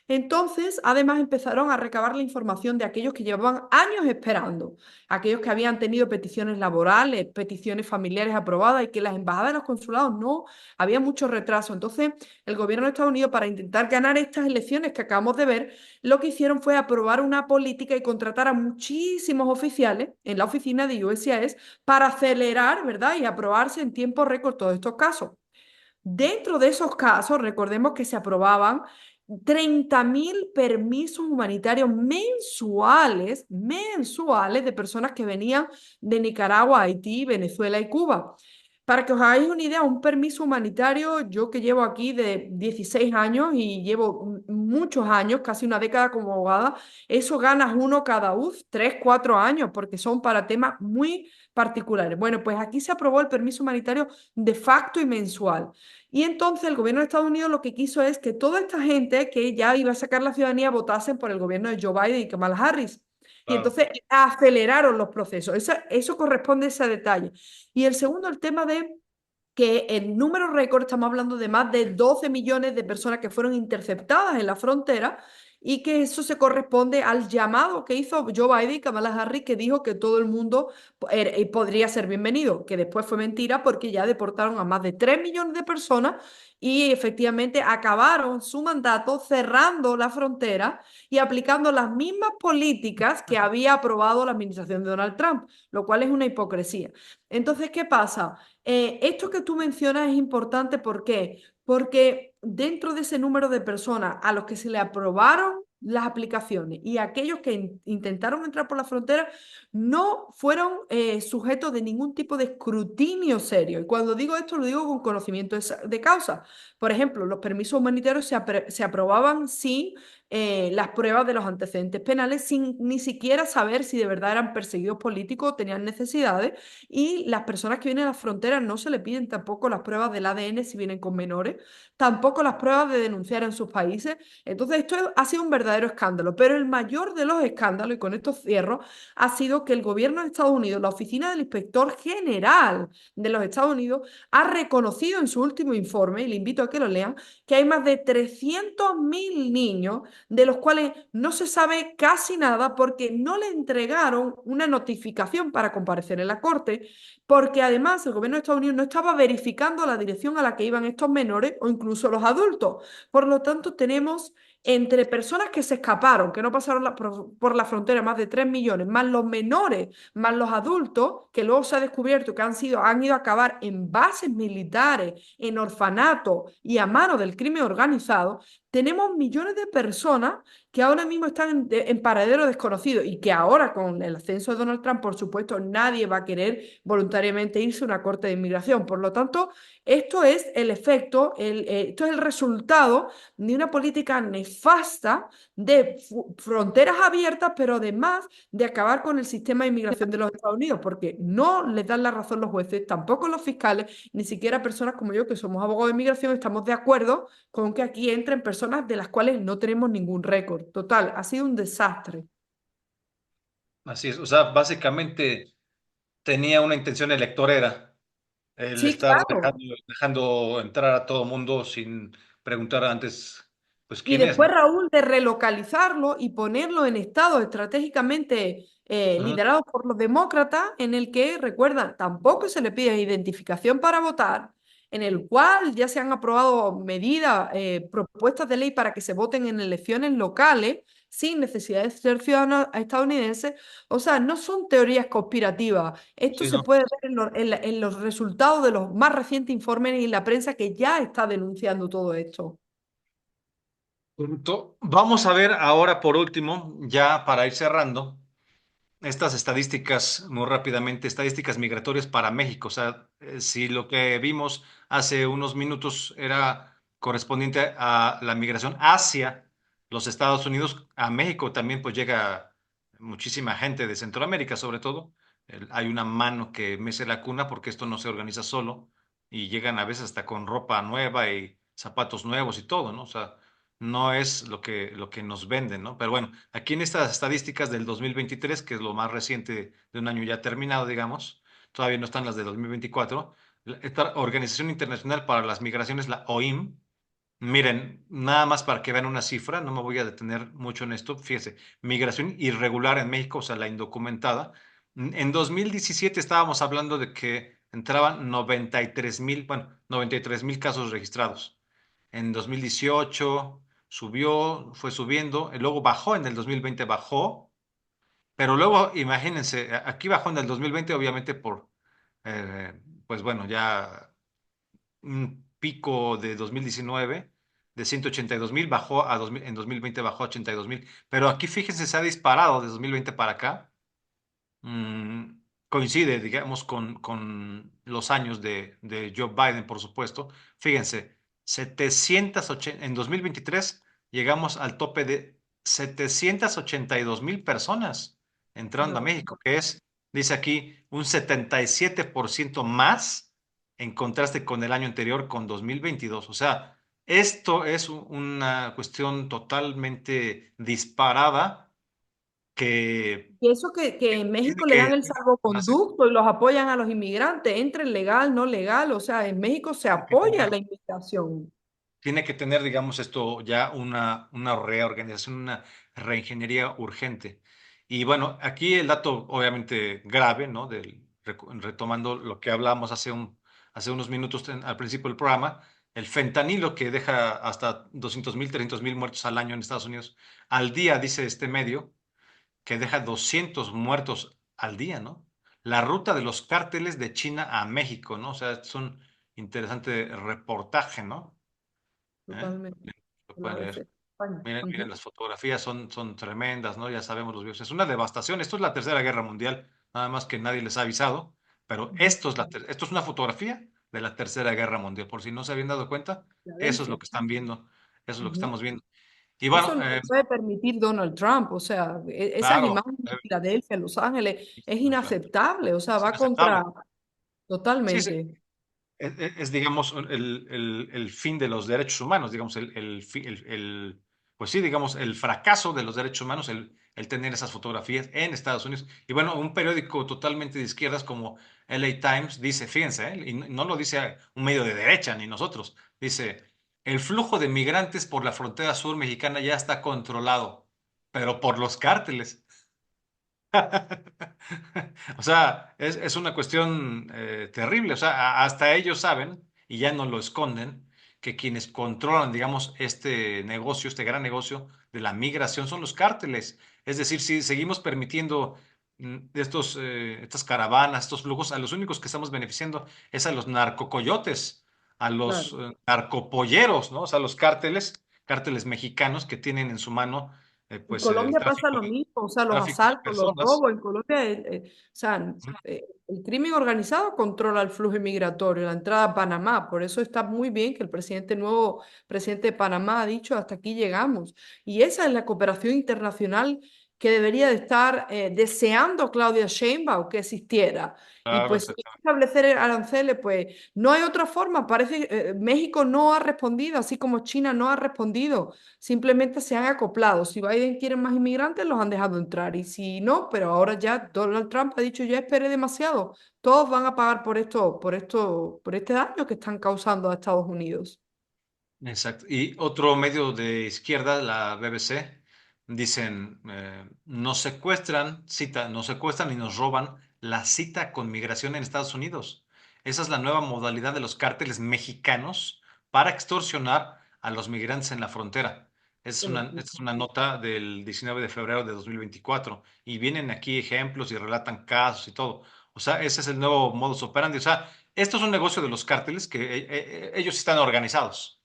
Entonces, además, empezaron a recabar la información de aquellos que llevaban años esperando, aquellos que habían tenido peticiones laborales, peticiones familiares aprobadas y que las embajadas y los consulados no, había mucho retraso. Entonces, el gobierno de Estados Unidos, para intentar ganar estas elecciones que acabamos de ver, lo que hicieron fue aprobar una política y contratar a muchísimos oficiales en la oficina de USCIS para acelerar, ¿verdad? Y aprobarse en tiempo récord todos estos casos. Dentro de esos casos, recordemos que se aprobaban 30.000 permisos humanitarios mensuales de personas que venían de Nicaragua, Haití, Venezuela y Cuba. Para que os hagáis una idea, un permiso humanitario, yo que llevo aquí de 16 años y llevo muchos años, casi una década como abogada, eso ganas uno cada 3, 4 años, porque son para temas muy particulares. Bueno, pues aquí se aprobó el permiso humanitario de facto y mensual. Y entonces el gobierno de Estados Unidos lo que quiso es que toda esta gente que ya iba a sacar la ciudadanía votasen por el gobierno de Joe Biden y Kamala Harris. Y Claro. entonces aceleraron los procesos. Eso corresponde a ese detalle. Y el segundo, el tema de que el número récord, estamos hablando de más de 12 millones de personas que fueron interceptadas en la frontera y que eso se corresponde al llamado que hizo Joe Biden y Kamala Harris, que dijo que todo el mundo podría ser bienvenido, que después fue mentira porque ya deportaron a más de 3 millones de personas y efectivamente acabaron su mandato cerrando la frontera y aplicando las mismas políticas que había aprobado la administración de Donald Trump, lo cual es una hipocresía. Entonces, ¿qué pasa? Esto que tú mencionas es importante, ¿por qué? Porque dentro de ese número de personas a los que se le aprobaron las aplicaciones y aquellos que intentaron entrar por la frontera no fueron sujetos de ningún tipo de escrutinio serio. Y cuando digo esto, lo digo con conocimiento de causa. Por ejemplo, los permisos humanitarios se aprobaban sin las pruebas de los antecedentes penales, sin ni siquiera saber si de verdad eran perseguidos políticos o tenían necesidades. Y las personas que vienen a las fronteras no se le piden tampoco las pruebas del ADN si vienen con menores, tampoco las pruebas de denunciar en sus países. Entonces, esto ha sido un verdadero escándalo. Pero el mayor de los escándalos, y con esto cierro, ha sido que el gobierno de Estados Unidos, la oficina del inspector general de los Estados Unidos, ha reconocido en su último informe, y le invito a que lo lean, que hay más de 300.000 niños de los cuales no se sabe casi nada porque no le entregaron una notificación para comparecer en la corte, porque además el gobierno de Estados Unidos no estaba verificando la dirección a la que iban estos menores o incluso los adultos. Por lo tanto, tenemos entre personas que se escaparon, que no pasaron por la frontera, más de 3 millones, más los menores, más los adultos, que luego se ha descubierto que han ido a acabar en bases militares, en orfanatos y a manos del crimen organizado. Tenemos millones de personas que ahora mismo están en paradero desconocido y que ahora con el ascenso de Donald Trump, por supuesto, nadie va a querer voluntariamente irse a una corte de inmigración. Por lo tanto, esto es el efecto, esto es el resultado de una política nefasta de fronteras abiertas, pero además de acabar con el sistema de inmigración de los Estados Unidos, porque no les dan la razón los jueces, tampoco los fiscales, ni siquiera personas como yo, que somos abogados de inmigración, estamos de acuerdo con que aquí entren personas de las cuales no tenemos ningún récord. Total, ha sido un desastre. Así es, o sea, básicamente tenía una intención electorera el Sí, estar claro. dejando entrar a todo mundo sin preguntar antes, pues, Y quién es, después, ¿no? Raúl, de relocalizarlo y ponerlo en estados estratégicamente Ujú. liderados por los demócratas, en el que, recuerda, tampoco se le pide identificación para votar, en el cual ya se han aprobado medidas, propuestas de ley para que se voten en elecciones locales sin necesidad de ser ciudadano estadounidense. O sea, no son teorías conspirativas. Esto Sí, se ¿no? puede ver en los resultados de los más recientes informes y la prensa que ya está denunciando todo esto. Correcto. Vamos a ver ahora por último, ya para ir cerrando, estas estadísticas muy rápidamente, estadísticas migratorias para México. O sea, si lo que vimos hace unos minutos era correspondiente a la migración hacia los Estados Unidos, a México también pues llega muchísima gente de Centroamérica, sobre todo. Hay una mano que mece la cuna porque esto no se organiza solo y llegan a veces hasta con ropa nueva y zapatos nuevos y todo, ¿no? O sea, no es lo que nos venden, ¿no? Pero bueno, aquí en estas estadísticas del 2023, que es lo más reciente de un año ya terminado, digamos, todavía no están las de 2024, esta Organización Internacional para las Migraciones, la OIM, miren, nada más para que vean una cifra, no me voy a detener mucho en esto, fíjese, migración irregular en México, o sea, la indocumentada. En 2017 estábamos hablando de que entraban 93,000, bueno, 93,000 casos registrados. En 2018 subió, fue subiendo, y luego bajó en el 2020, bajó, pero luego imagínense, aquí bajó en el 2020 obviamente por, eh, pues bueno, ya un pico de 2019 de 182,000, bajó a 2000, en 2020 bajó a 82,000, pero aquí fíjense, se ha disparado de 2020 para acá. mm, Coincide, digamos, con los años de Joe Biden, por supuesto. Fíjense, 780, en 2023 llegamos al tope de 782,000 personas entrando a Una México, que es, dice aquí, un 77% más en contraste con el año anterior, con 2022. O sea, esto es una cuestión totalmente disparada que Y eso que en tiene México le dan que el salvoconducto y los apoyan a los inmigrantes, entren legal, no legal, o sea, en México se tiene que apoya tener, la inmigración. tiene que tener, digamos, esto ya una reorganización, una reingeniería urgente. Y bueno, aquí el dato obviamente grave, ¿no? Retomando lo que hablábamos hace unos minutos al principio del programa, el fentanilo que deja hasta 200,000, 300,000 muertos al año en Estados Unidos, al día, dice este medio, que deja 200 muertos al día, ¿no? La ruta de los cárteles de China a México, ¿no? O sea, es un interesante reportaje, ¿no? ¿Eh? Totalmente. Lo La pueden ABC leer. de España. Miren, miren, Ujú. las fotografías son tremendas, ¿no? Ya sabemos los videos. Es una devastación. Esto es la Tercera Guerra Mundial, nada más que nadie les ha avisado, pero Ujú. esto es una fotografía de la Tercera Guerra Mundial. Por si no se habían dado cuenta, eso es lo Filadelfia. que están viendo, eso es lo que Ujú. estamos viendo. Y Eso bueno, no lo puede permitir Donald Trump, o sea, esas claro, imágenes de Filadelfia, Los Ángeles, es o sea, inaceptable, o sea, es va contra inaceptable. Sí, sí, totalmente. digamos, el fin de los derechos humanos, digamos, pues sí, digamos, el fracaso de los derechos humanos, el tener esas fotografías en Estados Unidos. Y bueno, un periódico totalmente de izquierdas como LA Times dice, fíjense, y no lo dice un medio de derecha ni nosotros, dice, el flujo de migrantes por la frontera sur mexicana ya está controlado, pero por los cárteles. O sea, es una cuestión terrible. O sea, hasta ellos saben, y ya no lo esconden, que quienes controlan, digamos, este negocio, este gran negocio de la migración son los cárteles. Es decir, si seguimos permitiendo estas caravanas, estos flujos, a los únicos que estamos beneficiando es a los narcocoyotes, a los Claro. narcopolleros, ¿no? O sea, los cárteles mexicanos que tienen en su mano, En pues, el Colombia pasa lo mismo, o sea, los tráfico de asaltos, los personas. robos. En Colombia, o sea, el crimen organizado controla el flujo migratorio, la entrada a Panamá. Por eso está muy bien que el nuevo presidente de Panamá ha dicho hasta aquí llegamos. Y esa es la cooperación internacional que debería de estar deseando Claudia Sheinbaum que existiera. Y Claro, pues establecer aranceles, pues no hay otra forma. Parece que México no ha respondido, así como China no ha respondido. Simplemente se han acoplado. Si Biden quiere más inmigrantes, los han dejado entrar. Y si no, pero ahora ya Donald Trump ha dicho, ya esperé demasiado. Todos van a pagar por este daño que están causando a Estados Unidos. exacto. Y otro medio de izquierda, la BBC, dicen, nos secuestran y nos roban la cita con migración en Estados Unidos. Esa es la nueva modalidad de los cárteles mexicanos para extorsionar a los migrantes en la frontera. Qué locura. Esta es una nota del 19 de febrero de 2024 y vienen aquí ejemplos y relatan casos y todo. O sea, ese es el nuevo modus operandi. O sea, esto es un negocio de los cárteles que ellos están organizados.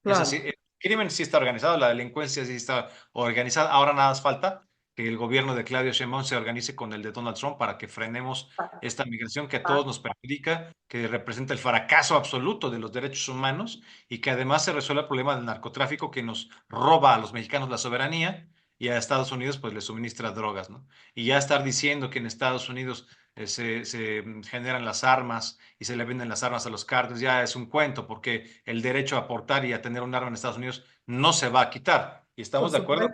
Es así, Claro, el crimen sí está organizado, la delincuencia sí está organizada. Ahora nada más falta que el gobierno de Claudio Sheinbaum se organice con el de Donald Trump para que frenemos esta migración que a todos nos perjudica, que representa el fracaso absoluto de los derechos humanos y que además se resuelva el problema del narcotráfico que nos roba a los mexicanos la soberanía y a Estados Unidos pues le suministra drogas, ¿no? Y ya estar diciendo que en Estados Unidos se generan las armas y se le venden las armas a los cárteles, ya es un cuento, porque el derecho a portar y a tener un arma en Estados Unidos no se va a quitar. Y por supuesto.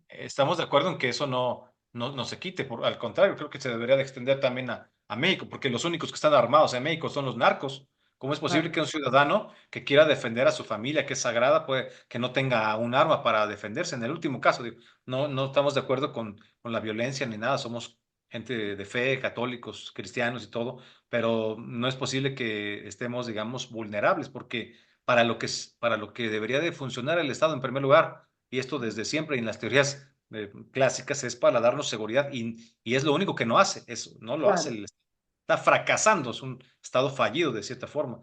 estamos de acuerdo en que eso no se quite. Al contrario, creo que se debería de extender también a México, porque los únicos que están armados en México son los narcos. ¿Cómo es posible Claro, que un ciudadano que quiera defender a su familia, que es sagrada, que no tenga un arma para defenderse? En el último caso, digo, no estamos de acuerdo con la violencia ni nada, somos gente de fe, católicos, cristianos y todo, pero no es posible que estemos, digamos, vulnerables, porque para lo que debería de funcionar el Estado en primer lugar, y esto desde siempre en las teorías clásicas, es para darnos seguridad, y es lo único que no hace, eso no lo hace, claro, está fracasando, es un Estado fallido de cierta forma.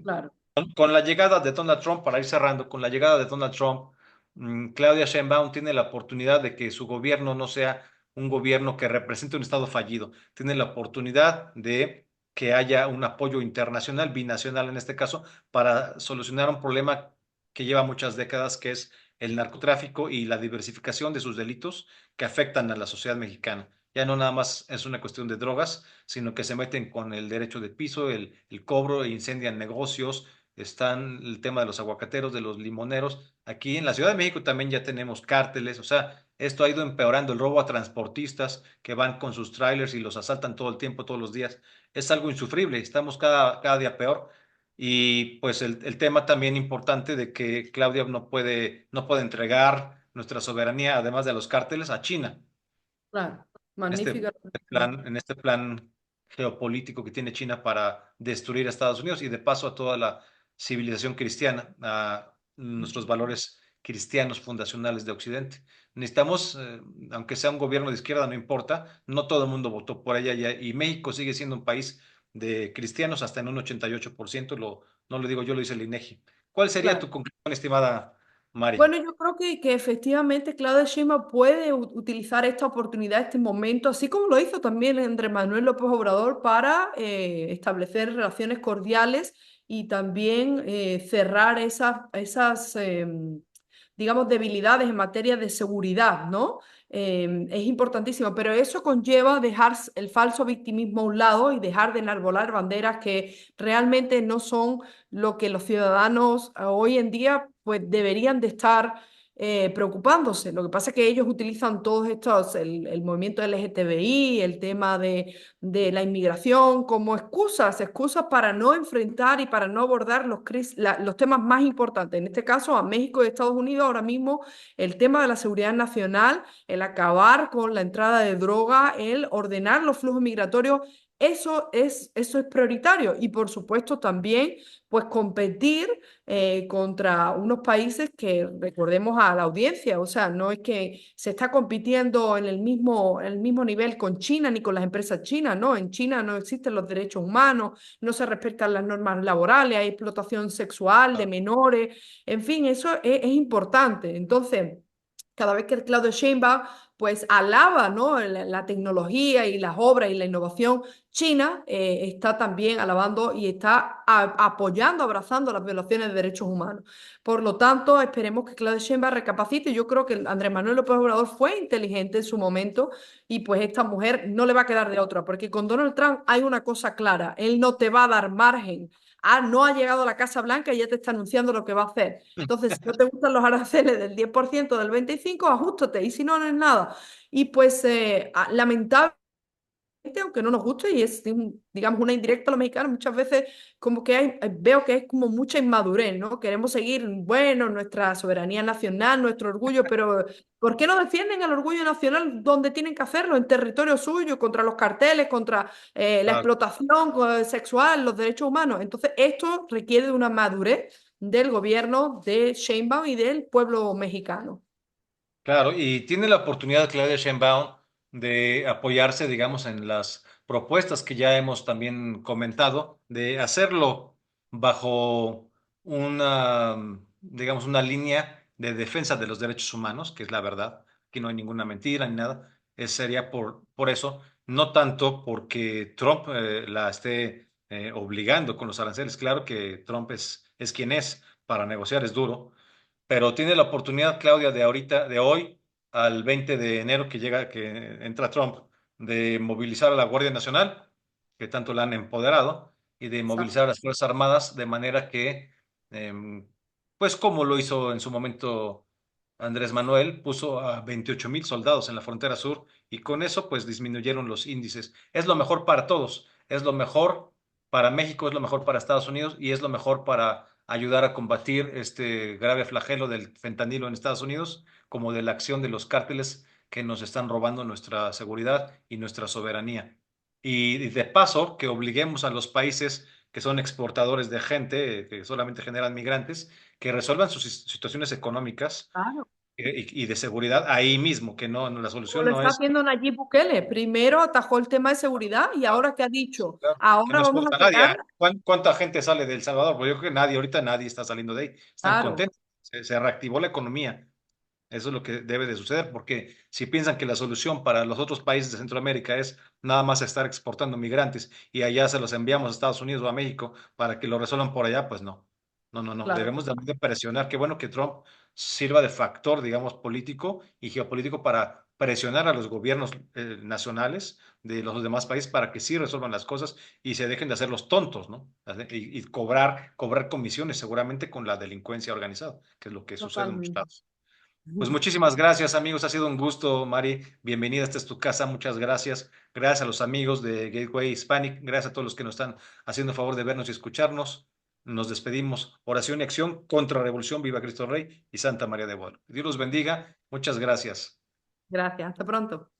claro, Con la llegada de Donald Trump, para ir cerrando, con la llegada de Donald Trump, Claudia Sheinbaum tiene la oportunidad de que su gobierno no sea un gobierno que represente un Estado fallido. Tiene la oportunidad de que haya un apoyo internacional, binacional en este caso, para solucionar un problema que lleva muchas décadas, que es el narcotráfico y la diversificación de sus delitos que afectan a la sociedad mexicana. Ya no nada más es una cuestión de drogas, sino que se meten con el derecho de piso, el cobro, e incendian negocios, están el tema de los aguacateros, de los limoneros. Aquí en la Ciudad de México también ya tenemos cárteles, o sea, esto ha ido empeorando el robo a transportistas que van con sus trailers y los asaltan todo el tiempo, todos los días. Es algo insufrible, estamos cada día peor. Y pues el tema también importante de que Claudia no puede entregar nuestra soberanía, además de los cárteles, a China claro. en Magnífica. en este plan geopolítico que tiene China para destruir a Estados Unidos y de paso a toda la civilización cristiana, a nuestros valores cristianos fundacionales de Occidente. Necesitamos, aunque sea un gobierno de izquierda, no importa, no todo el mundo votó por ella y México sigue siendo un país de cristianos hasta en un 88%, no lo digo yo, lo dice el INEGI. ¿Cuál sería tu Claro. conclusión, estimada Mari? Bueno, yo creo que efectivamente Claudia Sheinbaum puede utilizar esta oportunidad, este momento, así como lo hizo también Andrés Manuel López Obrador, para establecer relaciones cordiales y también cerrar digamos, debilidades en materia de seguridad, ¿no? Es importantísimo, pero eso conlleva dejar el falso victimismo a un lado y dejar de enarbolar banderas que realmente no son lo que los ciudadanos hoy en día pues deberían de estar preocupándose. Lo que pasa es que ellos utilizan todos estos, el movimiento LGTBI, el tema de la inmigración como excusas para no enfrentar y para no abordar los temas más importantes. En este caso, a México y Estados Unidos, ahora mismo el tema de la seguridad nacional, el acabar con la entrada de droga, el ordenar los flujos migratorios. Eso es prioritario y por supuesto también pues competir contra unos países que recordemos a la audiencia, o sea, no es que se está compitiendo en el mismo nivel con China ni con las empresas chinas, no, en China no existen los derechos humanos, no se respetan las normas laborales, hay explotación sexual de menores, en fin, eso es importante. Entonces, cada vez que Claudio Sheinbaum pues alaba, ¿no?, la tecnología y las obras y la innovación china, está también alabando y está apoyando, abrazando las violaciones de derechos humanos. Por lo tanto, esperemos que Claudio Sheinbaum recapacite. Yo creo que Andrés Manuel López Obrador fue inteligente en su momento y pues esta mujer no le va a quedar de otra, porque con Donald Trump hay una cosa clara, él no te va a dar margen. Ah, no ha llegado a la Casa Blanca y ya te está anunciando lo que va a hacer. Entonces, si no te gustan los aranceles del 10%, del 25%, ajustate. Y si no, no es nada. Y pues, lamentablemente, aunque no nos guste, y es, digamos, una indirecta a los mexicanos, muchas veces como que veo que es como mucha inmadurez, ¿no? Queremos seguir, bueno, nuestra soberanía nacional, nuestro orgullo, pero ¿por qué no defienden el orgullo nacional donde tienen que hacerlo? En territorio suyo, contra los carteles, contra la Claro. explotación sexual, los derechos humanos. Entonces, esto requiere de una madurez del gobierno de Sheinbaum y del pueblo mexicano. Claro, y tiene la oportunidad Claudia Sheinbaum de apoyarse, digamos, en las propuestas que ya hemos también comentado, de hacerlo bajo una, digamos, una línea de defensa de los derechos humanos, que es la verdad. Aquí no hay ninguna mentira ni nada. Sería por eso, no tanto porque Trump la esté obligando con los aranceles. Claro que Trump es quien es, para negociar es duro, pero tiene la oportunidad, Claudia, de ahorita, de hoy al 20 de enero que llega, que entra Trump, de movilizar a la Guardia Nacional, que tanto la han empoderado, y de movilizar a las Fuerzas Armadas de manera que, pues como lo hizo en su momento Andrés Manuel, puso a 28,000 soldados en la frontera sur y con eso pues disminuyeron los índices. Es lo mejor para todos, es lo mejor para México, es lo mejor para Estados Unidos y es lo mejor para ayudar a combatir este grave flagelo del fentanilo en Estados Unidos, como de la acción de los cárteles que nos están robando nuestra seguridad y nuestra soberanía. Y de paso, que obliguemos a los países que son exportadores de gente, que solamente generan migrantes, que resuelvan sus situaciones económicas Claro. y de seguridad ahí mismo, que no, la Como solución lo no está es haciendo Nayib Bukele. Primero atajó el tema de seguridad y ahora que ha dicho, que no ahora vamos a exporta a nadie. sacar, ¿Cuánta gente sale de El Salvador? Pues yo creo que nadie, ahorita nadie está saliendo de ahí. Están claro, contentos. Se reactivó la economía. Eso es lo que debe de suceder, porque si piensan que la solución para los otros países de Centroamérica es nada más estar exportando migrantes y allá se los enviamos a Estados Unidos o a México para que lo resuelvan por allá, pues no. No, no, no. claro, Debemos de presionar. Qué bueno que Trump sirva de factor, digamos, político y geopolítico para presionar a los gobiernos nacionales de los demás países para que sí resuelvan las cosas y se dejen de hacer los tontos, ¿no? Y cobrar comisiones seguramente con la delincuencia organizada, que es lo que sucede en muchos totalmente. lados. Pues muchísimas gracias, amigos. Ha sido un gusto, Mari. Bienvenida, esta es tu casa. Muchas gracias. Gracias a los amigos de Gateway Hispanic. Gracias a todos los que nos están haciendo favor de vernos y escucharnos. Nos despedimos. Oración y acción contra revolución. Viva Cristo Rey y Santa María de Guadalupe. Dios los bendiga. Muchas gracias. Gracias, hasta pronto.